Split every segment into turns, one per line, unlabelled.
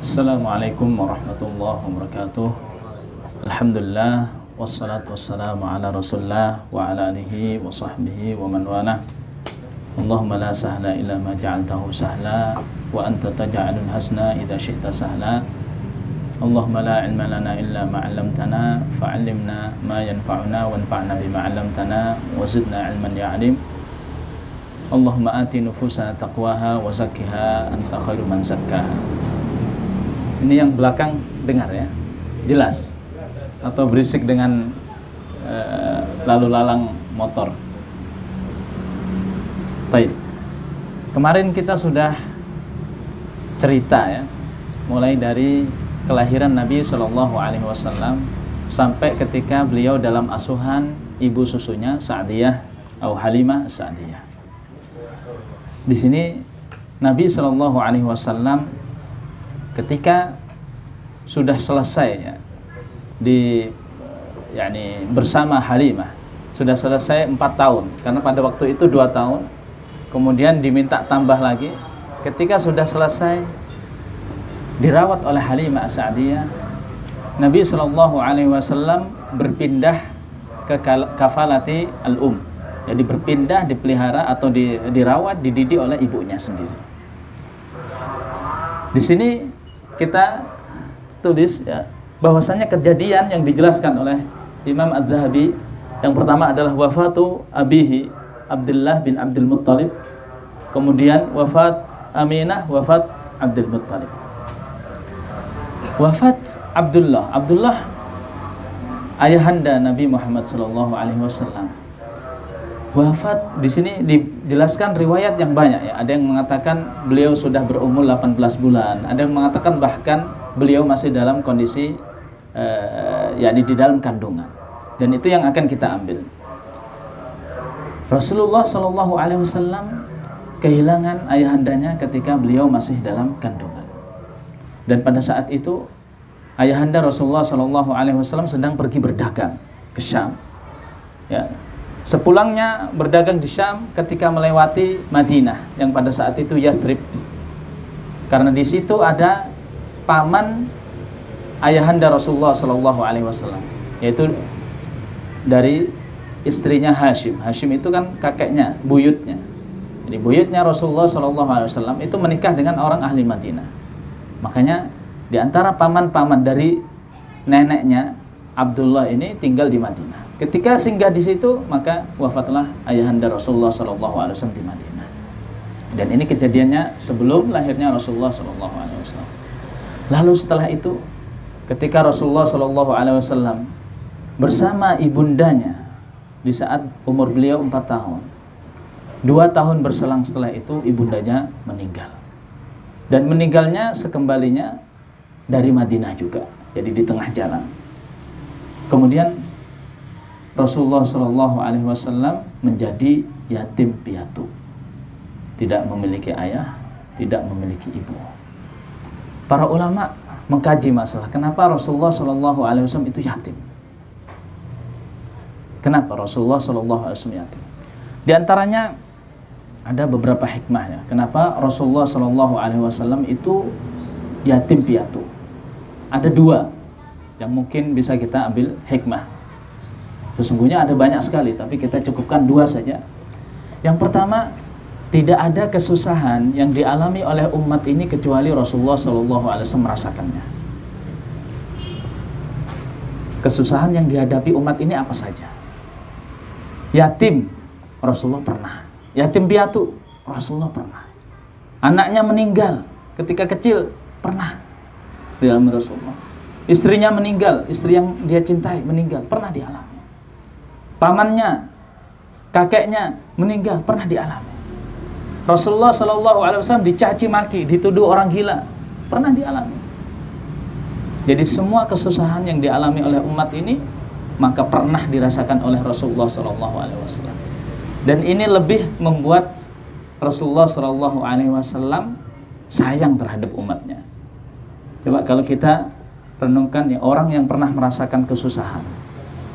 Assalamualaikum warahmatullahi wabarakatuh. Alhamdulillah wassalatu wassalamu ala Rasulillah wa ala alihi wa sahbihi wa man walah. Allahumma la sahla illa ma ja'altahu sahla wa anta taj'alul hazna idza syi'ta sahla. Allahumma la ilma lana illa ma 'allamtana fa'allimna ma yanfa'una wanfa'na bima 'allamtana wa zidna 'ilman ya 'alim. Allahumma ati nufusana taqwaha wa zakkiha anta khairu man zakkaha. Ini yang belakang dengar ya, jelas atau berisik dengan lalu lalang motor. Baik. Kemarin kita sudah cerita ya, mulai dari kelahiran Nabi Shallallahu Alaihi Wasallam sampai ketika beliau dalam asuhan ibu susunya Sa'diyah atau Halimah Sa'diyah. Di sini Nabi Shallallahu Alaihi Wasallam ketika sudah selesai ya, bersama Halimah sudah selesai 4 tahun, karena pada waktu itu 2 tahun, kemudian diminta tambah lagi. Ketika sudah selesai dirawat oleh Halimah Sa'diyah, Nabi Shallallahu Alaihi Wasallam berpindah ke kafalati al-um, jadi berpindah, dipelihara atau dirawat, dididik oleh ibunya sendiri. Di sini kita tulis ya, bahwasanya kejadian yang dijelaskan oleh Imam Az-Zahabi, yang pertama adalah wafatu abihi Abdullah bin Abdul Muttalib, kemudian wafat Aminah, wafat Abdul Muttalib. Wafat Abdullah ayahanda Nabi Muhammad sallallahu alaihi wasallam. Wafat di sini dijelaskan riwayat yang banyak ya. Ada yang mengatakan beliau sudah berumur 18 bulan, ada yang mengatakan bahkan beliau masih dalam kondisi di dalam kandungan. Dan itu yang akan kita ambil. Rasulullah Shallallahu Alaihi Wasallam kehilangan ayahandanya ketika beliau masih dalam kandungan. Dan pada saat itu ayahanda Rasulullah Shallallahu Alaihi Wasallam sedang pergi berdagang ke Syam. Ya. Sepulangnya berdagang di Syam, ketika melewati Madinah yang pada saat itu Yathrib, karena di situ ada paman ayahanda Rasulullah Shallallahu Alaihi Wasallam, yaitu dari istrinya Hashim. Hashim itu kan kakeknya, buyutnya. Jadi buyutnya Rasulullah Shallallahu Alaihi Wasallam itu menikah dengan orang ahli Madinah. Makanya di antara paman-paman dari neneknya Abdullah ini tinggal di Madinah. Ketika singgah di situ, maka wafatlah ayahanda Rasulullah Shallallahu Alaihi Wasallam di Madinah. Dan ini kejadiannya sebelum lahirnya Rasulullah Shallallahu Alaihi Wasallam. Lalu setelah itu, ketika Rasulullah Shallallahu Alaihi Wasallam bersama ibundanya di saat umur beliau 4 tahun, 2 tahun berselang setelah itu ibundanya meninggal. Dan meninggalnya sekembalinya dari Madinah juga, jadi di tengah jalan. Kemudian Rasulullah Shallallahu Alaihi Wasallam menjadi yatim piatu, tidak memiliki ayah, tidak memiliki ibu. Para ulama mengkaji masalah kenapa Rasulullah Shallallahu Alaihi Wasallam itu yatim. Kenapa Rasulullah Shallallahu Alaihi Wasallam yatim? Di antaranya ada beberapa hikmahnya. Kenapa Rasulullah Shallallahu Alaihi Wasallam itu yatim piatu? Ada 2 yang mungkin bisa kita ambil hikmah. Sesungguhnya ada banyak sekali, tapi kita cukupkan 2 saja. Yang pertama, tidak ada kesusahan yang dialami oleh umat ini kecuali Rasulullah Shallallahu Alaihi Wasallam merasakannya. Kesusahan yang dihadapi umat ini apa saja? Yatim, Rasulullah pernah. Yatim piatu, Rasulullah pernah. Anaknya meninggal ketika kecil, pernah dialami Rasulullah. Istrinya meninggal, istri yang dia cintai meninggal, pernah dialami. Pamannya, kakeknya meninggal, pernah dialami. Rasulullah Shallallahu Alaihi Wasallam dicaci maki, dituduh orang gila, pernah dialami. Jadi semua kesusahan yang dialami oleh umat ini, maka pernah dirasakan oleh Rasulullah Shallallahu Alaihi Wasallam. Dan ini lebih membuat Rasulullah Shallallahu Alaihi Wasallam sayang terhadap umatnya. Coba kalau kita renungkan ya, orang yang pernah merasakan kesusahan,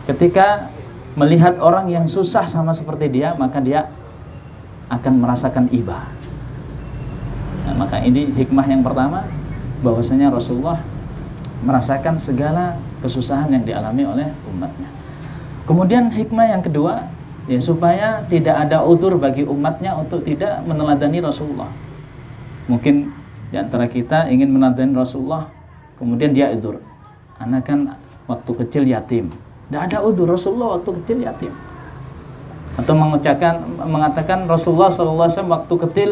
ketika melihat orang yang susah sama seperti dia, maka dia akan merasakan iba. Nah, maka ini hikmah yang pertama, bahwasanya Rasulullah merasakan segala kesusahan yang dialami oleh umatnya. Kemudian hikmah yang kedua, ya, supaya tidak ada uzur bagi umatnya untuk tidak meneladani Rasulullah. Mungkin di antara kita ingin meneladani Rasulullah, kemudian dia uzur. Anak kan waktu kecil yatim. Tidak ada uzur, Rasulullah waktu kecil yatim. Atau mengatakan Rasulullah SAW waktu kecil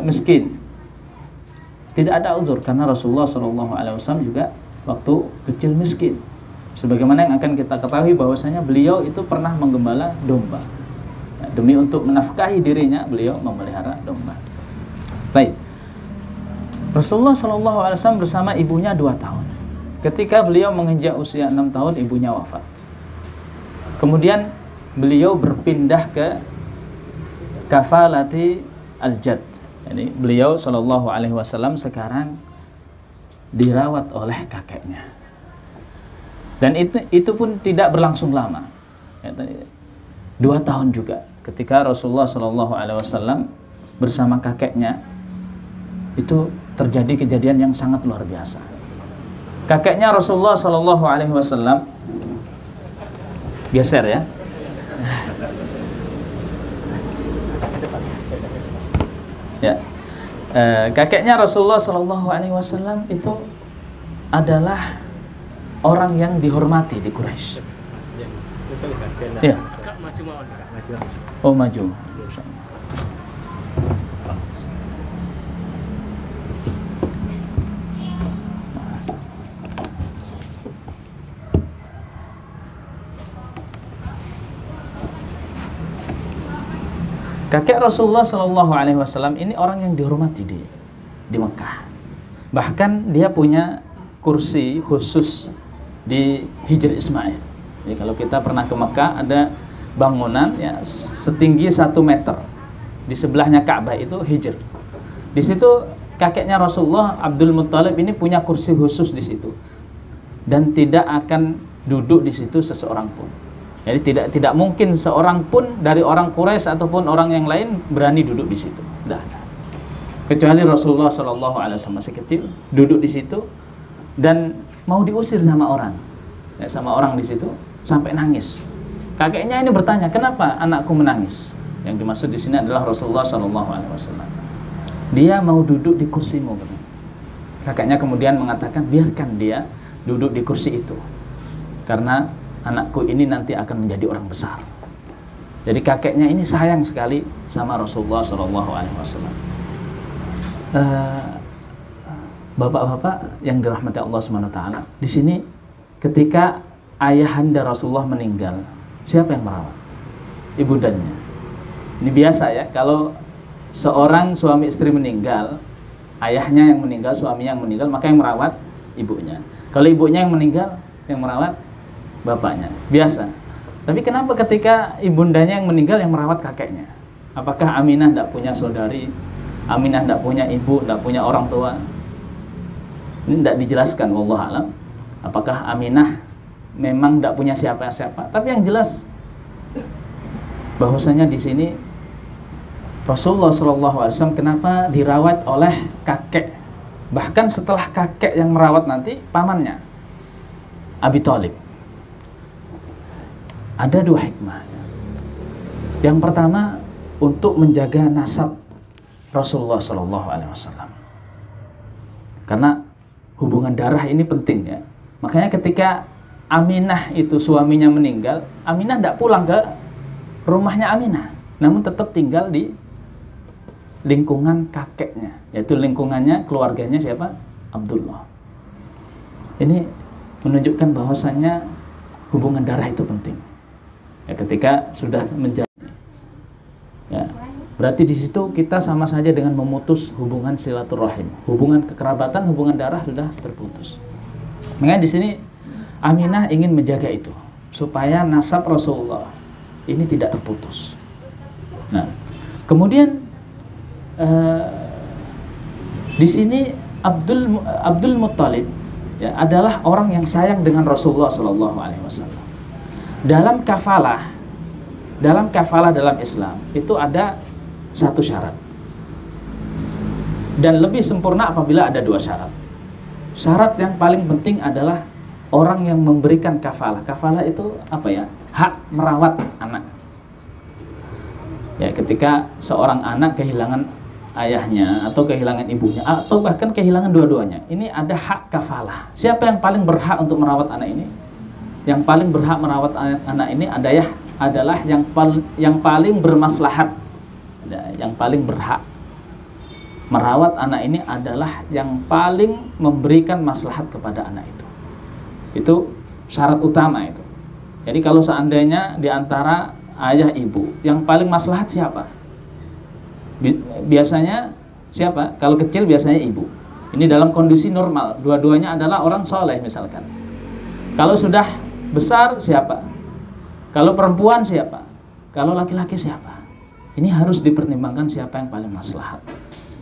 miskin. Tidak ada uzur, karena Rasulullah SAW juga waktu kecil miskin. Sebagaimana yang akan kita ketahui bahwasanya beliau itu pernah menggembala domba. Nah, demi untuk menafkahi dirinya, beliau memelihara domba. Baik. Rasulullah SAW bersama ibunya 2 tahun. Ketika beliau menginjak usia 6 tahun, ibunya wafat. Kemudian beliau berpindah ke kafalati al-jad. Jadi beliau SAW sekarang dirawat oleh kakeknya. Dan itu pun tidak berlangsung lama. 2 tahun juga. Ketika Rasulullah SAW bersama kakeknya, itu terjadi kejadian yang sangat luar biasa. Kakeknya Rasulullah SAW, geser ya. Ya, kakeknya Rasulullah SAW itu adalah orang yang dihormati di Quraisy. Ya. Oh, maju. Kakek Rasulullah SAW ini orang yang dihormati di Mekah. Bahkan dia punya kursi khusus di Hijr Ismail. Jadi kalau kita pernah ke Mekah, ada bangunan ya setinggi 1 meter. Di sebelahnya Ka'bah itu Hijr. Di situ kakeknya Rasulullah, Abdul Muttalib, ini punya kursi khusus di situ. Dan tidak akan duduk di situ seseorang pun. Jadi tidak mungkin seorang pun dari orang Quraisy ataupun orang yang lain berani duduk di situ. Tidak ada. Kecuali Rasulullah SAW masih kecil duduk di situ dan mau diusir sama orang, ya, sama orang di situ sampai nangis. Kakeknya ini bertanya, kenapa anakku menangis? Yang dimaksud di sini adalah Rasulullah SAW. Dia mau duduk di kursimu. Kakeknya kemudian mengatakan, biarkan dia duduk di kursi itu, karena anakku ini nanti akan menjadi orang besar. Jadi kakeknya ini sayang sekali sama Rasulullah SAW. Bapak-bapak yang dirahmati Allah SWT, di sini ketika ayahanda Rasulullah meninggal, siapa yang merawat? Ibundanya. Ini biasa ya, kalau seorang suami istri meninggal, ayahnya yang meninggal, suaminya yang meninggal, maka yang merawat ibunya. Kalau ibunya yang meninggal, yang merawat bapaknya. Biasa. Tapi kenapa ketika ibundanya yang meninggal yang merawat kakeknya? Apakah Aminah tidak punya saudari? Aminah tidak punya ibu, tidak punya orang tua? Ini tidak dijelaskan, wallahu alam. Apakah Aminah memang tidak punya siapa-siapa? Tapi yang jelas bahwasanya di sini Rasulullah SAW kenapa dirawat oleh kakek? Bahkan setelah kakek yang merawat nanti pamannya, Abi Thalib. Ada 2 hikmah. Yang pertama, untuk menjaga nasab Rasulullah SAW. Karena hubungan darah ini penting ya. Makanya ketika Aminah itu suaminya meninggal, Aminah tidak pulang ke rumahnya Aminah, namun tetap tinggal di lingkungan kakeknya, yaitu lingkungannya keluarganya siapa? Abdullah. Ini menunjukkan bahwasannya hubungan darah itu penting. Ya, ketika sudah menjadi, ya, berarti di situ kita sama saja dengan memutus hubungan silaturahim, hubungan kekerabatan, hubungan darah sudah terputus. Makanya di sini Aminah ingin menjaga itu supaya nasab Rasulullah ini tidak terputus. Nah, kemudian di sini Abdul Muttalib ya, adalah orang yang sayang dengan Rasulullah SAW. Dalam kafalah dalam Islam itu ada 1 syarat, dan lebih sempurna apabila ada 2 syarat. syarat yang paling penting adalah orang yang memberikan kafalah. Kafalah itu apa ya? Hak merawat anak. Ya, ketika seorang anak kehilangan ayahnya atau kehilangan ibunya atau bahkan kehilangan dua-duanya, ini ada hak kafalah. Siapa yang paling berhak untuk merawat anak ini? Yang paling berhak merawat anak ini adalah yang paling bermaslahat. Yang paling berhak merawat anak ini adalah yang paling memberikan maslahat kepada anak itu. Itu syarat utama itu. Jadi kalau seandainya di antara ayah ibu yang paling maslahat siapa? Biasanya siapa? Kalau kecil biasanya ibu. Ini dalam kondisi normal, dua-duanya adalah orang soleh misalkan. Kalau sudah besar siapa? Kalau perempuan siapa? Kalau laki-laki siapa? Ini harus dipertimbangkan siapa yang paling maslahat.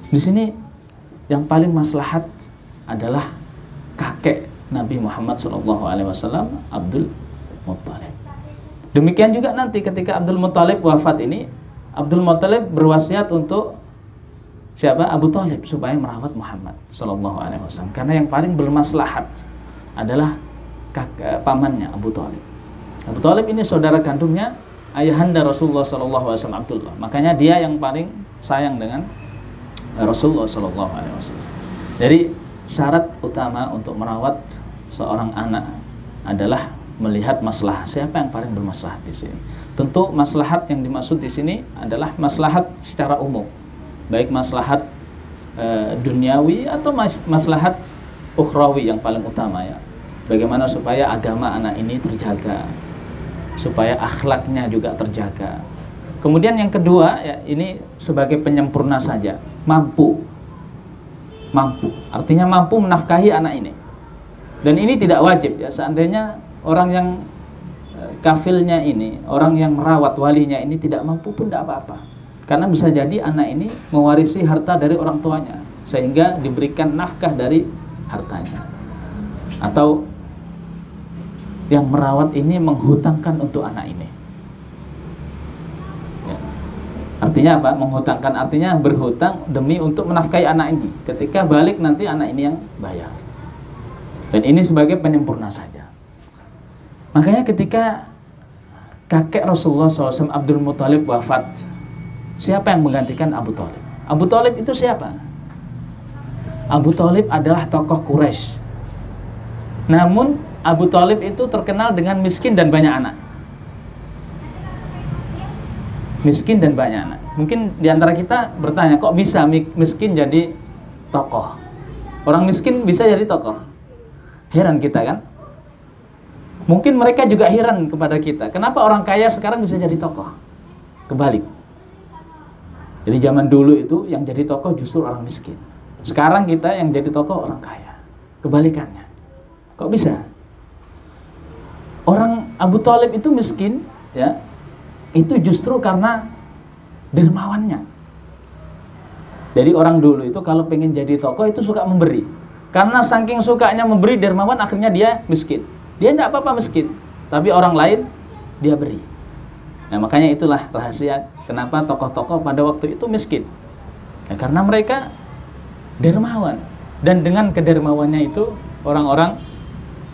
Di sini yang paling maslahat adalah kakek Nabi Muhammad SAW, Abdul Muttalib. Demikian juga nanti ketika Abdul Muttalib wafat ini, Abdul Muttalib berwasiat untuk siapa? Abu Thalib, supaya merawat Muhammad SAW. Karena yang paling bermaslahat adalah pamannya Abu Thalib. Abu Thalib ini saudara kandungnya ayahanda Rasulullah SAW, Abdullah. Makanya dia yang paling sayang dengan Rasulullah SAW. Jadi syarat utama untuk merawat seorang anak adalah melihat maslahat. Siapa yang paling bermaslahat di sini? Tentu maslahat yang dimaksud di sini adalah maslahat secara umum, baik maslahat duniawi atau maslahat ukhrawi yang paling utama ya. Bagaimana supaya agama anak ini terjaga, supaya akhlaknya juga terjaga. Kemudian yang kedua ya, ini sebagai penyempurna saja, mampu, artinya mampu menafkahi anak ini. Dan ini tidak wajib ya, seandainya orang yang kafilnya ini, orang yang merawat walinya ini tidak mampu pun tidak apa-apa. Karena bisa jadi anak ini mewarisi harta dari orang tuanya, sehingga diberikan nafkah dari hartanya. Atau yang merawat ini menghutangkan untuk anak ini. Ya. Artinya apa? Menghutangkan artinya berhutang demi untuk menafkahi anak ini. Ketika balik nanti anak ini yang bayar. Dan ini sebagai penyempurna saja. Makanya ketika kakek Rasulullah SAW Abdul Muttalib wafat, siapa yang menggantikan Abu Thalib? Abu Thalib itu siapa? Abu Thalib adalah tokoh Quraisy. Namun Abu Thalib itu terkenal dengan miskin dan banyak anak. Miskin dan banyak anak. Mungkin diantara kita bertanya, kok bisa miskin jadi tokoh? Orang miskin bisa jadi tokoh? Heran kita kan? Mungkin mereka juga heran kepada kita. Kenapa orang kaya sekarang bisa jadi tokoh? Kebalik. Jadi zaman dulu itu yang jadi tokoh justru orang miskin. Sekarang kita yang jadi tokoh orang kaya. Kebalikannya. Kok bisa? Orang Abu Thalib itu miskin, ya, itu justru karena dermawannya. Jadi orang dulu itu kalau pengen jadi tokoh itu suka memberi. Karena saking sukanya memberi, dermawan, akhirnya dia miskin. Dia tidak apa-apa miskin, tapi orang lain dia beri. Nah, makanya itulah rahasia kenapa tokoh-tokoh pada waktu itu miskin. Ya, karena mereka dermawan. Dan dengan kedermawannya itu orang-orang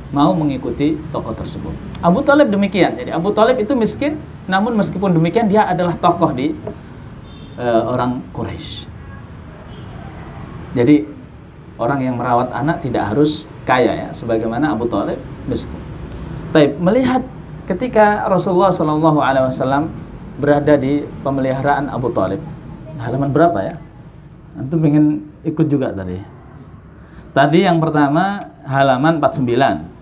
mau mengikuti tokoh tersebut. Abu Thalib demikian. Jadi Abu Thalib itu miskin, namun meskipun demikian dia adalah tokoh di orang Quraisy. Jadi orang yang merawat anak tidak harus kaya ya, sebagaimana Abu Thalib miskin. Taib, melihat ketika Rasulullah SAW berada di pemeliharaan Abu Thalib, halaman berapa ya? Antum pengen ikut juga tadi. Tadi yang pertama halaman 49.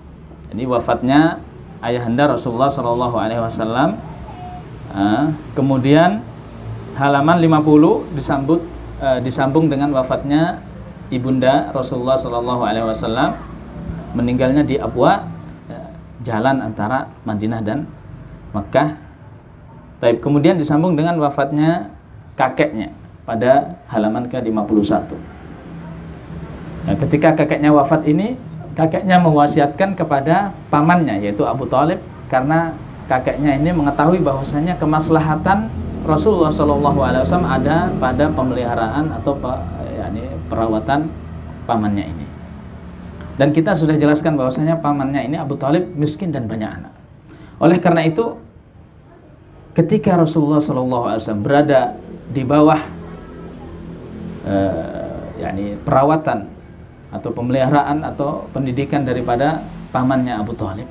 Ini wafatnya ayahanda Rasulullah SAW. Kemudian halaman 50 disambung dengan wafatnya ibunda Rasulullah SAW, meninggalnya di Abwa, jalan antara Madinah dan Mekah. Baik, kemudian disambung dengan wafatnya kakeknya pada halaman ke-51. Nah, ketika kakeknya wafat ini, kakeknya mewasiatkan kepada pamannya yaitu Abu Thalib, karena kakeknya ini mengetahui bahwasanya kemaslahatan Rasulullah SAW ada pada pemeliharaan atau perawatan pamannya ini. Dan kita sudah jelaskan bahwasanya pamannya ini Abu Thalib miskin dan banyak anak. Oleh karena itu, ketika Rasulullah SAW berada di bawah perawatan atau pemeliharaan atau pendidikan daripada pamannya Abu Thalib,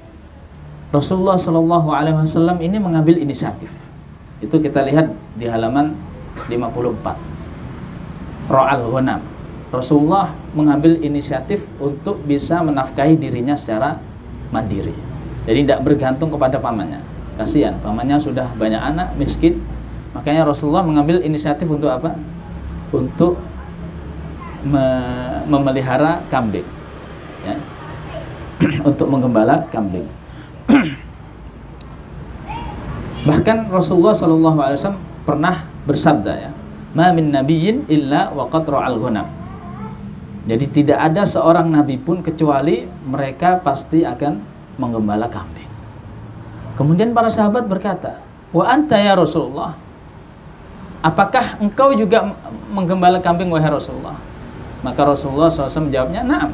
Rasulullah SAW ini mengambil inisiatif. Itu kita lihat di halaman 54. Ra'al Ghanam. Rasulullah mengambil inisiatif untuk bisa menafkahi dirinya secara mandiri. Jadi tidak bergantung kepada pamannya. Kasihan, pamannya sudah banyak anak, miskin. Makanya Rasulullah mengambil inisiatif untuk apa? Untuk memelihara kambing, ya. Untuk menggembala kambing. Bahkan Rasulullah SAW pernah bersabda, ya, "Ma min nabiyyin illa waqad ra'al ghanam." Jadi tidak ada seorang nabi pun kecuali mereka pasti akan menggembala kambing. Kemudian para sahabat berkata, "Wa anta ya Rasulullah? Apakah engkau juga menggembala kambing wahai Rasulullah?" Maka Rasulullah SAW menjawabnya, "Na'am.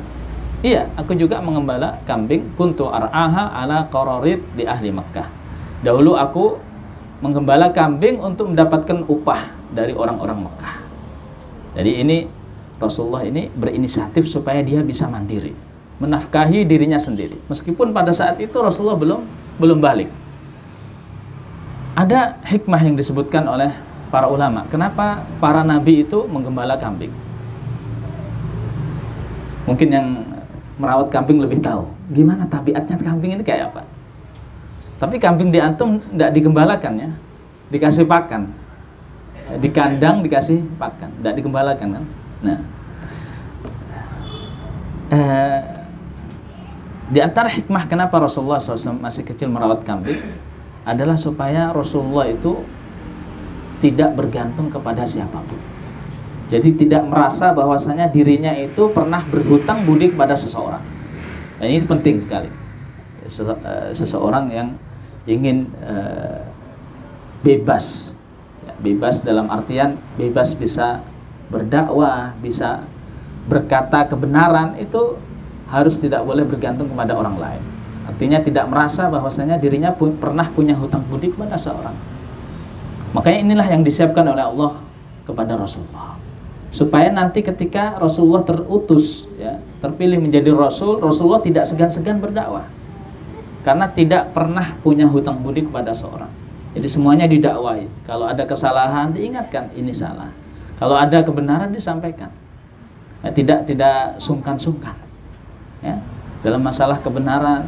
Iya, aku juga menggembala kambing. Kuntu ar'aha ala qararid di ahli Makkah. Dahulu aku menggembala kambing untuk mendapatkan upah dari orang-orang Mekah." Jadi ini Rasulullah ini berinisiatif supaya dia bisa mandiri, menafkahi dirinya sendiri. Meskipun pada saat itu Rasulullah belum balik. Ada hikmah yang disebutkan oleh para ulama. Kenapa para nabi itu menggembala kambing? Mungkin yang merawat kambing lebih tahu gimana tabiatnya kambing ini kayak apa. Tapi kambing di antum tidak digembalakan, ya, dikasih pakan, di kandang dikasih pakan, tidak digembalakan, kan? Nah, di antara hikmah kenapa Rasulullah SAW masih kecil merawat kambing adalah supaya Rasulullah itu tidak bergantung kepada siapapun. Jadi tidak merasa bahwasanya dirinya itu pernah berhutang budi kepada seseorang. Dan ini penting sekali. Seseorang yang ingin bebas, ya, bebas dalam artian bebas bisa berdakwah, bisa berkata kebenaran, itu harus tidak boleh bergantung kepada orang lain. Artinya tidak merasa bahwasanya dirinya pernah punya hutang budi kepada seorang. Makanya inilah yang disiapkan oleh Allah kepada Rasulullah, supaya nanti ketika Rasulullah terutus, ya, terpilih menjadi Rasul, Rasulullah tidak segan-segan berdakwah karena tidak pernah punya hutang budi kepada seorang. Jadi semuanya didakwai. Kalau ada kesalahan diingatkan, ini salah. Kalau ada kebenaran disampaikan. Ya, tidak sungkan-sungkan, ya, dalam masalah kebenaran,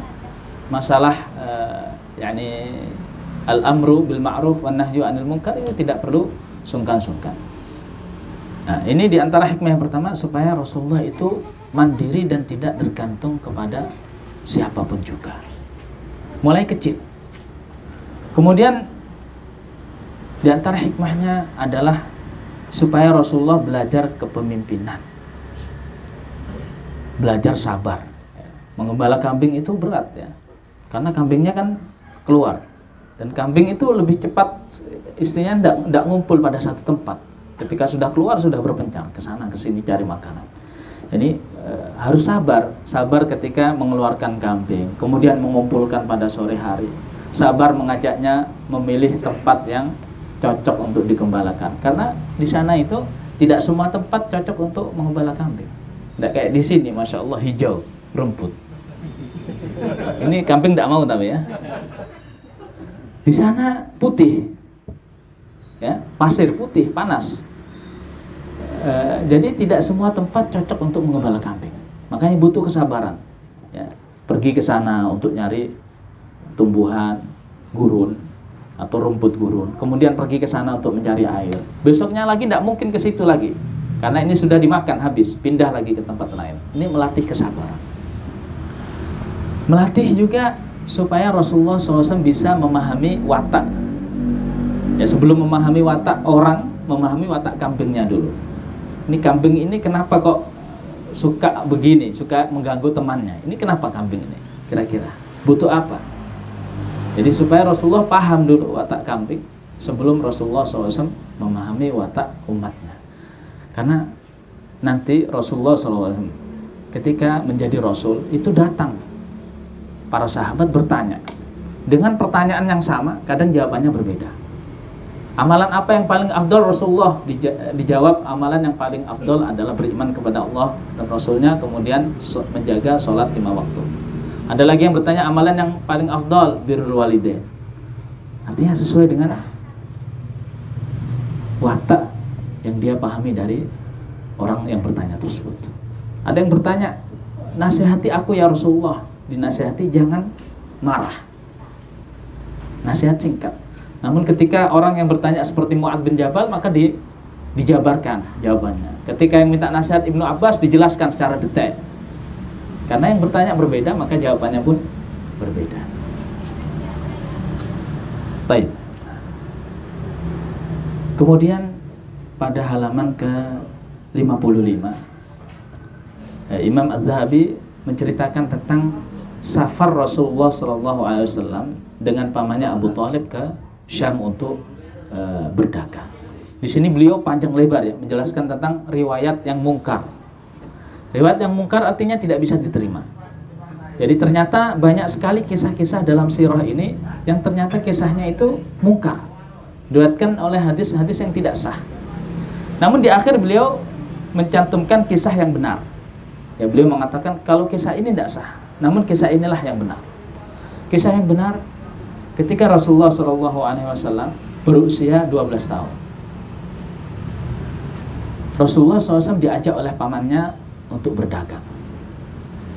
masalah al-amru bil ma'ruf wan nahyu 'anil munkar, itu tidak perlu sungkan-sungkan. Nah, ini diantara hikmah yang pertama, supaya Rasulullah itu mandiri dan tidak tergantung kepada siapapun juga, mulai kecil. Kemudian diantara hikmahnya adalah supaya Rasulullah belajar kepemimpinan, belajar sabar. Menggembala kambing itu berat, ya, karena kambingnya kan keluar, dan kambing itu lebih cepat, istrinya tidak ngumpul pada satu tempat. Ketika sudah keluar sudah berpencar ke sana ke sini cari makanan. Jadi harus sabar ketika mengeluarkan kambing, kemudian mengumpulkan pada sore hari, sabar mengajaknya memilih tempat yang cocok untuk digembalakan, karena di sana itu tidak semua tempat cocok untuk menggembala kambing. Tidak kayak di sini, masya Allah, hijau, rumput. Ini kambing tidak mau, tapi, ya, di sana putih, ya, pasir putih, panas. Jadi tidak semua tempat cocok untuk menggembala kambing. Makanya butuh kesabaran, ya. Pergi ke sana untuk nyari tumbuhan gurun atau rumput gurun, kemudian pergi ke sana untuk mencari air. Besoknya lagi tidak mungkin ke situ lagi, karena ini sudah dimakan habis, pindah lagi ke tempat lain. Ini melatih kesabaran. Melatih juga supaya Rasulullah SAW bisa memahami watak. Ya, sebelum memahami watak orang, memahami watak kambingnya dulu. Ini kambing ini kenapa kok suka begini, suka mengganggu temannya? Ini kenapa kambing ini? Kira-kira butuh apa? Jadi supaya Rasulullah paham dulu watak kambing sebelum Rasulullah SAW memahami watak umatnya. Karena nanti Rasulullah SAW ketika menjadi Rasul itu datang para sahabat bertanya dengan pertanyaan yang sama, kadang jawabannya berbeda. Amalan apa yang paling afdol Rasulullah? Dijawab, amalan yang paling afdol adalah beriman kepada Allah dan Rasulnya, kemudian menjaga sholat 5 waktu. Ada lagi yang bertanya, amalan yang paling afdol birrul walidain. Artinya sesuai dengan watak yang dia pahami dari orang yang bertanya tersebut. Ada yang bertanya, nasihati aku ya Rasulullah. Dinasihati jangan marah, nasihat singkat. Namun ketika orang yang bertanya seperti Mu'adz bin Jabal, maka dijabarkan jawabannya. Ketika yang minta nasihat Ibnu Abbas, dijelaskan secara detail. Karena yang bertanya berbeda, maka jawabannya pun berbeda. Baik. Kemudian pada halaman ke-55 Imam Az-Zahabi menceritakan tentang safar Rasulullah SAW dengan pamannya Abu Thalib ke Syam untuk berdagang. Di sini beliau panjang lebar ya menjelaskan tentang riwayat yang mungkar. Riwayat yang mungkar artinya tidak bisa diterima. Jadi ternyata banyak sekali kisah-kisah dalam sirah ini yang ternyata kisahnya itu mungkar, diriwayatkan oleh hadis-hadis yang tidak sah. Namun di akhir beliau mencantumkan kisah yang benar. Ya, beliau mengatakan kalau kisah ini tidak sah, namun kisah inilah yang benar. Kisah yang benar ketika Rasulullah SAW berusia 12 tahun. Rasulullah SAW diajak oleh pamannya untuk berdagang.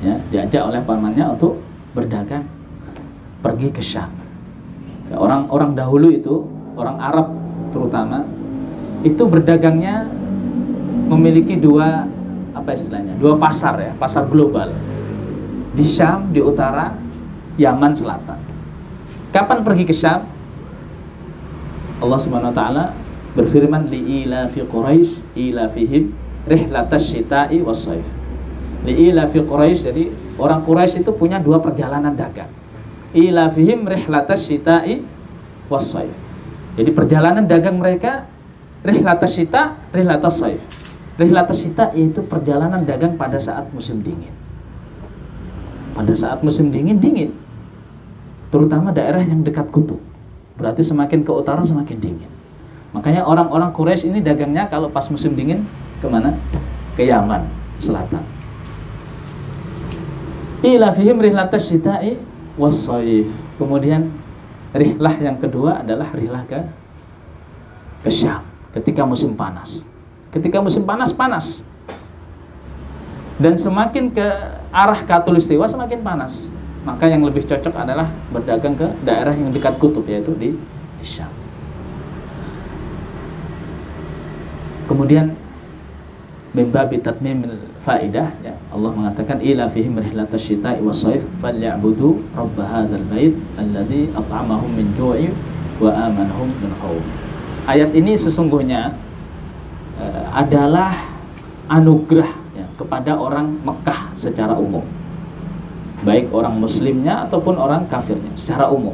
Ya, diajak oleh pamannya untuk berdagang, pergi ke Syam. Ya, orang dahulu itu, orang Arab terutama, itu berdagangnya memiliki dua pasar ya, pasar global. Di Syam di utara, Yaman selatan. Kapan pergi ke Syam? Allah Subhanahu wa taala berfirman, li'ilafi Quraisy ilafihim rihlatash syita'i was-shaif. Li'ilafi Quraisy, jadi orang Quraisy itu punya dua perjalanan dagang. Ilafihim rihlatash syita'i was-shaif. Jadi perjalanan dagang mereka rihlatash syita, rihlatash shaif. Rihlatash syita yaitu perjalanan dagang pada saat musim dingin. Pada saat musim dingin, terutama daerah yang dekat kutub. Berarti semakin ke utara semakin dingin. Makanya orang-orang Quraisy ini dagangnya kalau pas musim dingin kemana? Ke Yaman selatan. Ila fihim rihlatash syita'i was-shaif. Kemudian rihlah yang kedua adalah rihlah ke Syam ketika musim panas. Ketika musim panas. Dan semakin ke arah khatulistiwa semakin panas. Maka yang lebih cocok adalah berdagang ke daerah yang dekat kutub, yaitu di Syam. Kemudian mimbabi tatmimil faidah ya, Allah mengatakan ila fihim rihlatash syita'i was-shaif falyabudu rabb hadzal bait alladzi at'amahum min ju'i wa amanahum min khauf. Ayat ini sesungguhnya adalah anugerah ya, kepada orang Mekah secara umum, baik orang muslimnya ataupun orang kafirnya secara umum.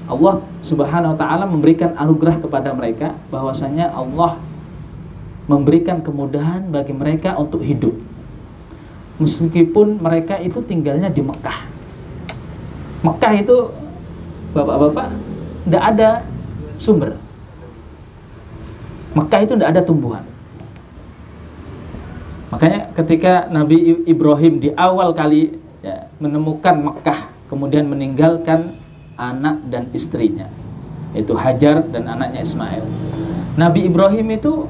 Allah Subhanahu wa taala memberikan anugerah kepada mereka, bahwasanya Allah memberikan kemudahan bagi mereka untuk hidup meskipun mereka itu tinggalnya di Mekah. Mekah itu bapak-bapak tidak ada sumber. Mekah itu tidak ada tumbuhan. Makanya ketika Nabi Ibrahim di awal kali ya, menemukan Mekah, kemudian meninggalkan anak dan istrinya, yaitu Hajar dan anaknya Ismail. Nabi Ibrahim itu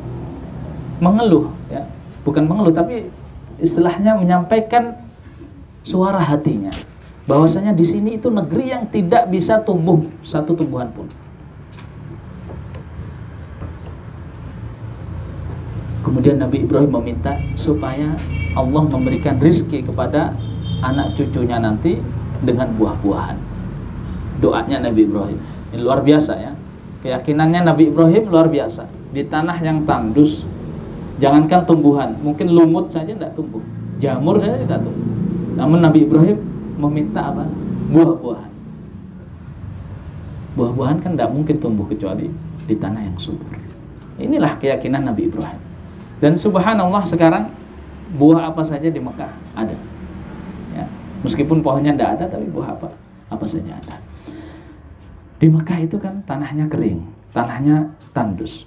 mengeluh, ya, bukan mengeluh, tapi istilahnya menyampaikan suara hatinya, bahwasanya di sini itu negeri yang tidak bisa tumbuh satu tumbuhan pun. Kemudian Nabi Ibrahim meminta supaya Allah memberikan rizki kepada anak cucunya nanti dengan buah-buahan. Doanya Nabi Ibrahim ini luar biasa ya. Keyakinannya Nabi Ibrahim luar biasa. Di tanah yang tandus, jangankan tumbuhan, mungkin lumut saja tidak tumbuh, jamur saja tidak tumbuh. Namun Nabi Ibrahim meminta apa? Buah-buahan. Buah-buahan kan tidak mungkin tumbuh kecuali di tanah yang subur. Inilah keyakinan Nabi Ibrahim. Dan subhanallah sekarang buah apa saja di Mekah ada. Ya. Meskipun pohonnya tidak ada, tapi buah apa saja ada. Di Mekah itu kan tanahnya kering, tanahnya tandus.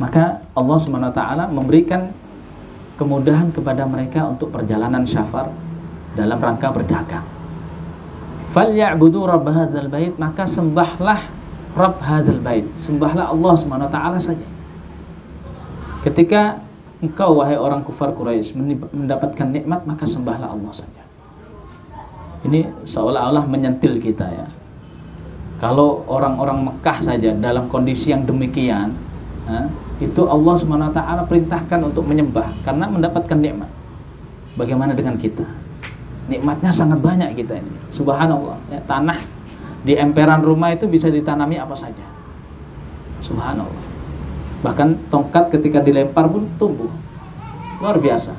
Maka Allah SWT memberikan kemudahan kepada mereka untuk perjalanan syafar dalam rangka berdagang. Falya'budu rabb hadzal bait, maka sembahlah Rabb hadzal bait, sembahlah Allah SWT saja. Ketika engkau wahai orang kufar Quraisy mendapatkan nikmat, maka sembahlah Allah saja. Ini seolah-olah menyentil kita ya. Kalau orang-orang Mekah saja dalam kondisi yang demikian, itu Allah SWT perintahkan untuk menyembah karena mendapatkan nikmat. Bagaimana dengan kita? Nikmatnya sangat banyak kita ini. Subhanallah, ya, tanah di emperan rumah itu bisa ditanami apa saja. Subhanallah. Bahkan tongkat ketika dilempar pun tumbuh. Luar biasa.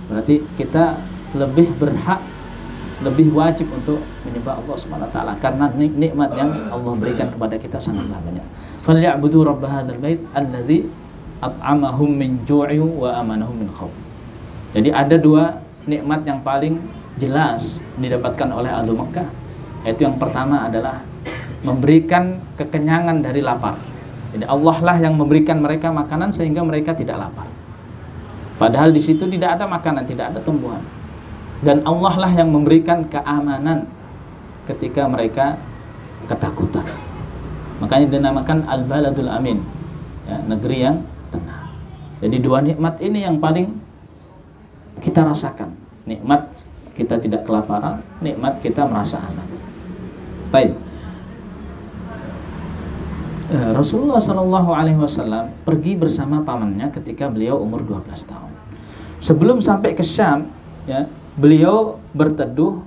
Berarti kita lebih berhak, lebih wajib untuk menyembah Allah SWT karena nikmat yang Allah berikan kepada kita sangatlah banyak. Falya'budu rabb hadzal bait alladzi at'amahum min ju'in wa amanahum min khauf. Jadi ada dua nikmat yang paling jelas didapatkan oleh ahli Mekah, yaitu yang pertama adalah memberikan kekenyangan dari lapar. Jadi Allah lah yang memberikan mereka makanan sehingga mereka tidak lapar. Padahal di situ tidak ada makanan, tidak ada tumbuhan. Dan Allah lah yang memberikan keamanan ketika mereka ketakutan. Makanya dinamakan Al-Baladul Amin, ya, negeri yang tenang. Jadi dua nikmat ini yang paling kita rasakan. Nikmat kita tidak kelaparan, nikmat kita merasa aman. Baik. Rasulullah SAW pergi bersama pamannya ketika beliau umur 12 tahun. Sebelum sampai ke Syam, ya, beliau berteduh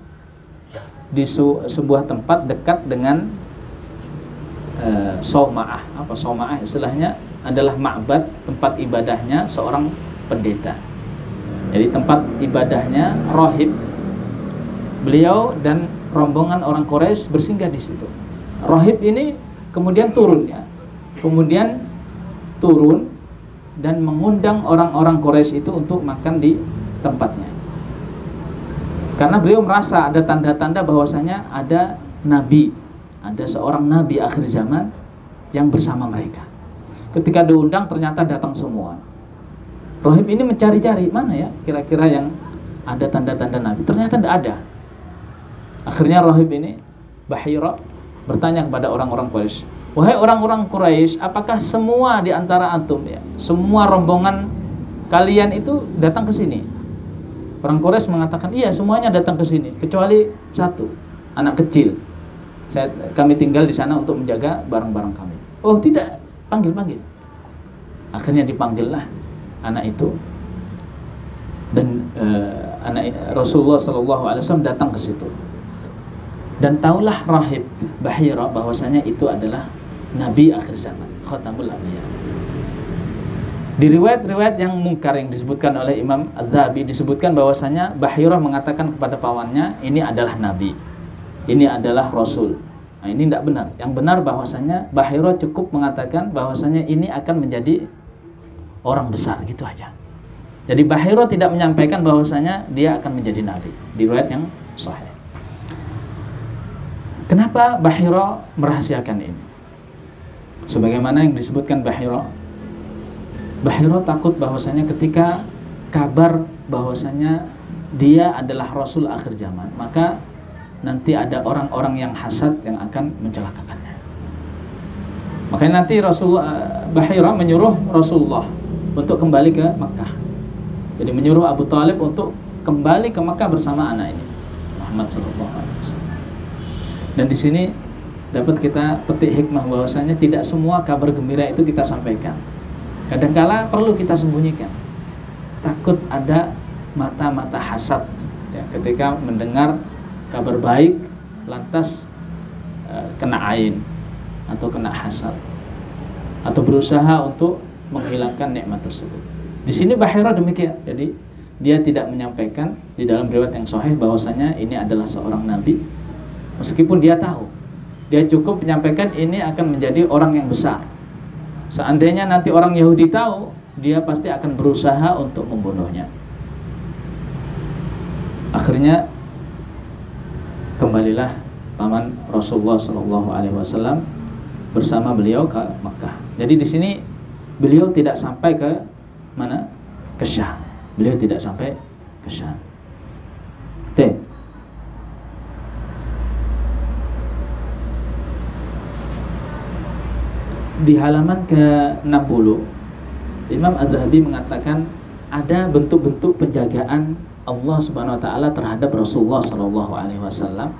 di sebuah tempat dekat dengan Sauma'ah. Apa Sauma'ah? Istilahnya adalah ma'bad, tempat ibadahnya seorang pendeta. Jadi tempat ibadahnya rahib. Beliau dan rombongan orang Quraisy bersinggah di situ. Rahib ini kemudian turun ya. Kemudian turun dan mengundang orang-orang Quraisy itu untuk makan di tempatnya. Karena beliau merasa ada tanda-tanda bahwasanya ada nabi, ada seorang nabi akhir zaman yang bersama mereka. Ketika diundang ternyata datang semua. Rahib ini mencari-cari mana ya kira-kira yang ada tanda-tanda nabi. Ternyata tidak ada. Akhirnya rahib ini Bahira bertanya kepada orang-orang Quraisy, "Wahai orang-orang Quraisy, apakah semua di antara antum ya, semua rombongan kalian itu datang ke sini?" Orang Quraisy mengatakan, "Iya, semuanya datang ke sini kecuali satu, anak kecil. Kami tinggal di sana untuk menjaga barang-barang kami." "Oh, tidak, panggil." Akhirnya dipanggillah anak itu. Dan anak Rasulullah SAW datang ke situ. Dan taulah rahib Bahira bahwasanya itu adalah nabi akhir zaman, khatamul anbiya. Di riwayat-riwayat yang mungkar yang disebutkan oleh Imam Az-Zahabi disebutkan bahwasanya Bahira mengatakan kepada pawannya, ini adalah nabi, ini adalah rasul. Nah, ini tidak benar. Yang benar bahwasanya Bahira cukup mengatakan bahwasanya ini akan menjadi orang besar, gitu aja. Jadi Bahira tidak menyampaikan bahwasanya dia akan menjadi nabi di riwayat yang sahih. Kenapa Bahira merahasiakan ini? Sebagaimana yang disebutkan Bahira takut bahwasanya ketika kabar bahwasanya dia adalah rasul akhir zaman, maka nanti ada orang-orang yang hasad yang akan mencelakakannya. Makanya nanti Bahira menyuruh Rasulullah untuk kembali ke Mekah. Jadi menyuruh Abu Thalib untuk kembali ke Mekah bersama anak ini, Muhammad SAW. Dan di sini dapat kita petik hikmah bahwasanya tidak semua kabar gembira itu kita sampaikan. Kadangkala perlu kita sembunyikan. Takut ada mata-mata hasad ya, ketika mendengar kabar baik lantas kena ain atau kena hasad atau berusaha untuk menghilangkan nikmat tersebut. Di sini Bahira demikian. Jadi dia tidak menyampaikan di dalam riwayat yang sahih bahwasanya ini adalah seorang nabi. Meskipun dia tahu, dia cukup menyampaikan ini akan menjadi orang yang besar. Seandainya nanti orang Yahudi tahu, dia pasti akan berusaha untuk membunuhnya. Akhirnya kembalilah paman Rasulullah SAW bersama beliau ke Mekah. Jadi di sini beliau tidak sampai ke mana? Ke Syam. Beliau tidak sampai ke Syam. Di halaman ke-60 Imam Az-Zahabi mengatakan ada bentuk-bentuk penjagaan Allah Subhanahu wa taala terhadap Rasulullah sallallahu alaihi wasallam.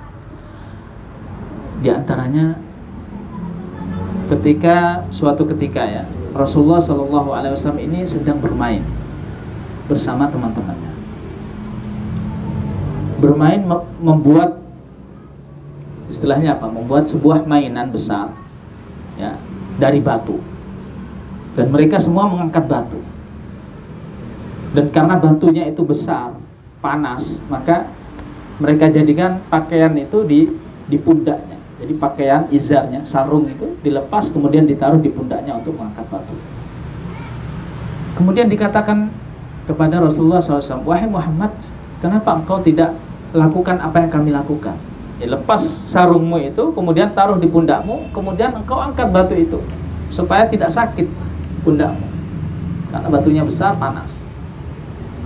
Di antaranya suatu ketika ya, Rasulullah sallallahu alaihi wasallam ini sedang bermain bersama teman-temannya. Bermain membuat istilahnya apa? Membuat sebuah mainan besar ya, dari batu. Dan mereka semua mengangkat batu. Dan karena batunya itu besar, panas, maka mereka jadikan pakaian itu di pundaknya. Jadi pakaian izarnya, sarung itu dilepas kemudian ditaruh di pundaknya untuk mengangkat batu. Kemudian dikatakan kepada Rasulullah SAW, "Wahai Muhammad, kenapa engkau tidak lakukan apa yang kami lakukan? Lepas sarungmu itu, kemudian taruh di pundakmu, kemudian engkau angkat batu itu supaya tidak sakit pundakmu, karena batunya besar, panas."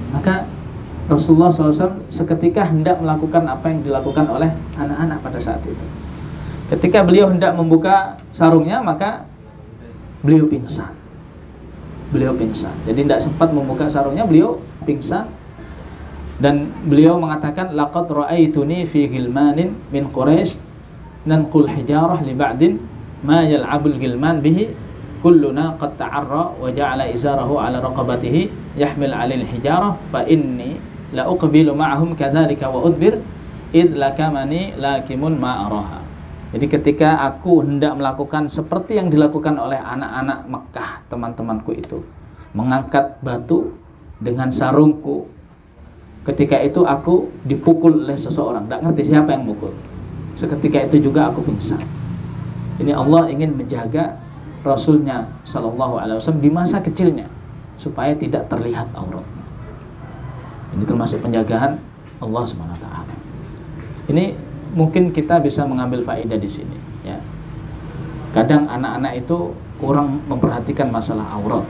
Maka Rasulullah SAW seketika hendak melakukan apa yang dilakukan oleh anak-anak pada saat itu. Ketika beliau hendak membuka sarungnya, maka beliau pingsan. Jadi tidak sempat membuka sarungnya, beliau pingsan. Dan beliau mengatakan, laqad ra'aituni fi gilmanin min Quraisy nanqul hijarah li ba'din ma yal'abul gilman bihi kulluna qad ta'arra wa ja'ala izarahu ala raqabatihi yahmil 'alil hijarah fa inni la uqbilu ma'ahum kadzalika wa udbir id lakamani lakimun ma araha. Jadi ketika aku hendak melakukan seperti yang dilakukan oleh anak-anak Mekah, teman-temanku itu, mengangkat batu dengan sarungku, ketika itu aku dipukul oleh seseorang, tidak ngerti siapa yang mukul. Seketika itu juga aku pingsan. Ini Allah ingin menjaga Rasulnya Sallallahu Alaihi Wasallam di masa kecilnya supaya tidak terlihat auratnya. Ini termasuk penjagaan Allah Subhanahu Wa Taala. Ini mungkin kita bisa mengambil faedah di sini. Ya. Kadang anak-anak itu kurang memperhatikan masalah aurat.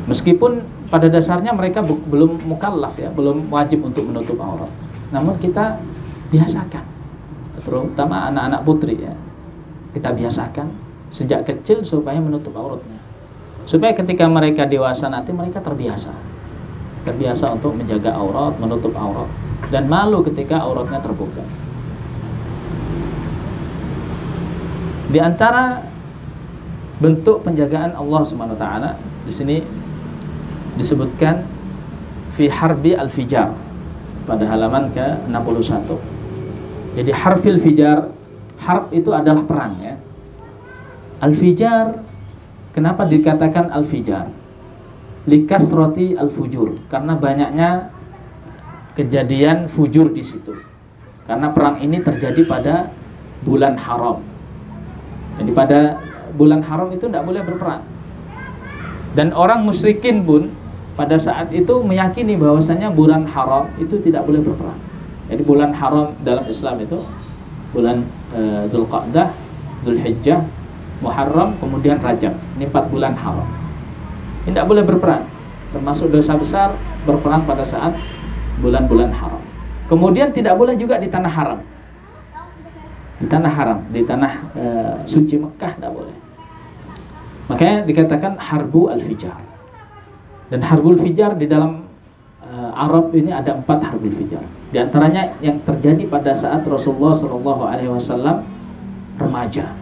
Meskipun pada dasarnya mereka belum mukallaf ya, belum wajib untuk menutup aurat. Namun kita biasakan, terutama anak-anak putri ya, kita biasakan sejak kecil supaya menutup auratnya. Supaya ketika mereka dewasa nanti mereka terbiasa untuk menjaga aurat, menutup aurat, dan malu ketika auratnya terbuka. Di antara bentuk penjagaan Allah Subhanahu wa taala di sini disebutkan fi harbi al-fijar pada halaman ke-61. Jadi harfil fijar, harf itu adalah perang ya. Al-fijar, kenapa dikatakan al-fijar? Likasrati al-fujur, karena banyaknya kejadian fujur di situ. Karena perang ini terjadi pada bulan haram. Jadi pada bulan haram itu tidak boleh berperang. Dan orang musyrikin pun pada saat itu meyakini bahwasanya bulan haram itu tidak boleh berperang. Jadi bulan haram dalam Islam itu bulan Dzulqa'dah, Dzulhijjah, Muharram, kemudian Rajab. Ini 4 bulan haram. Ini tidak boleh berperang. Termasuk dosa besar berperang pada saat bulan-bulan haram. Kemudian tidak boleh juga di tanah haram. Di tanah haram, di tanah suci Mekah tidak boleh. Makanya dikatakan harbu al-fijar. Dan harbul fijar di dalam Arab ini ada 4 harbul fijar. Di antaranya yang terjadi pada saat Rasulullah SAW remaja.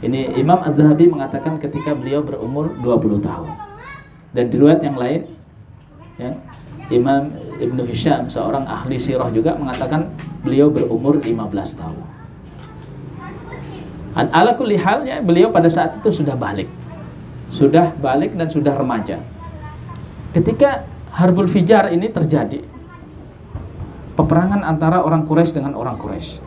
Ini Imam Az-Zahabi mengatakan ketika beliau berumur 20 tahun. Dan di riwayat yang lain ya, Imam Ibnu Hisham, seorang ahli sirah juga mengatakan beliau berumur 15 tahun. Ala kulli hal ya, beliau pada saat itu sudah balik dan sudah remaja. Ketika harbul fijar ini terjadi, peperangan antara orang Quraisy dengan orang Quraisy.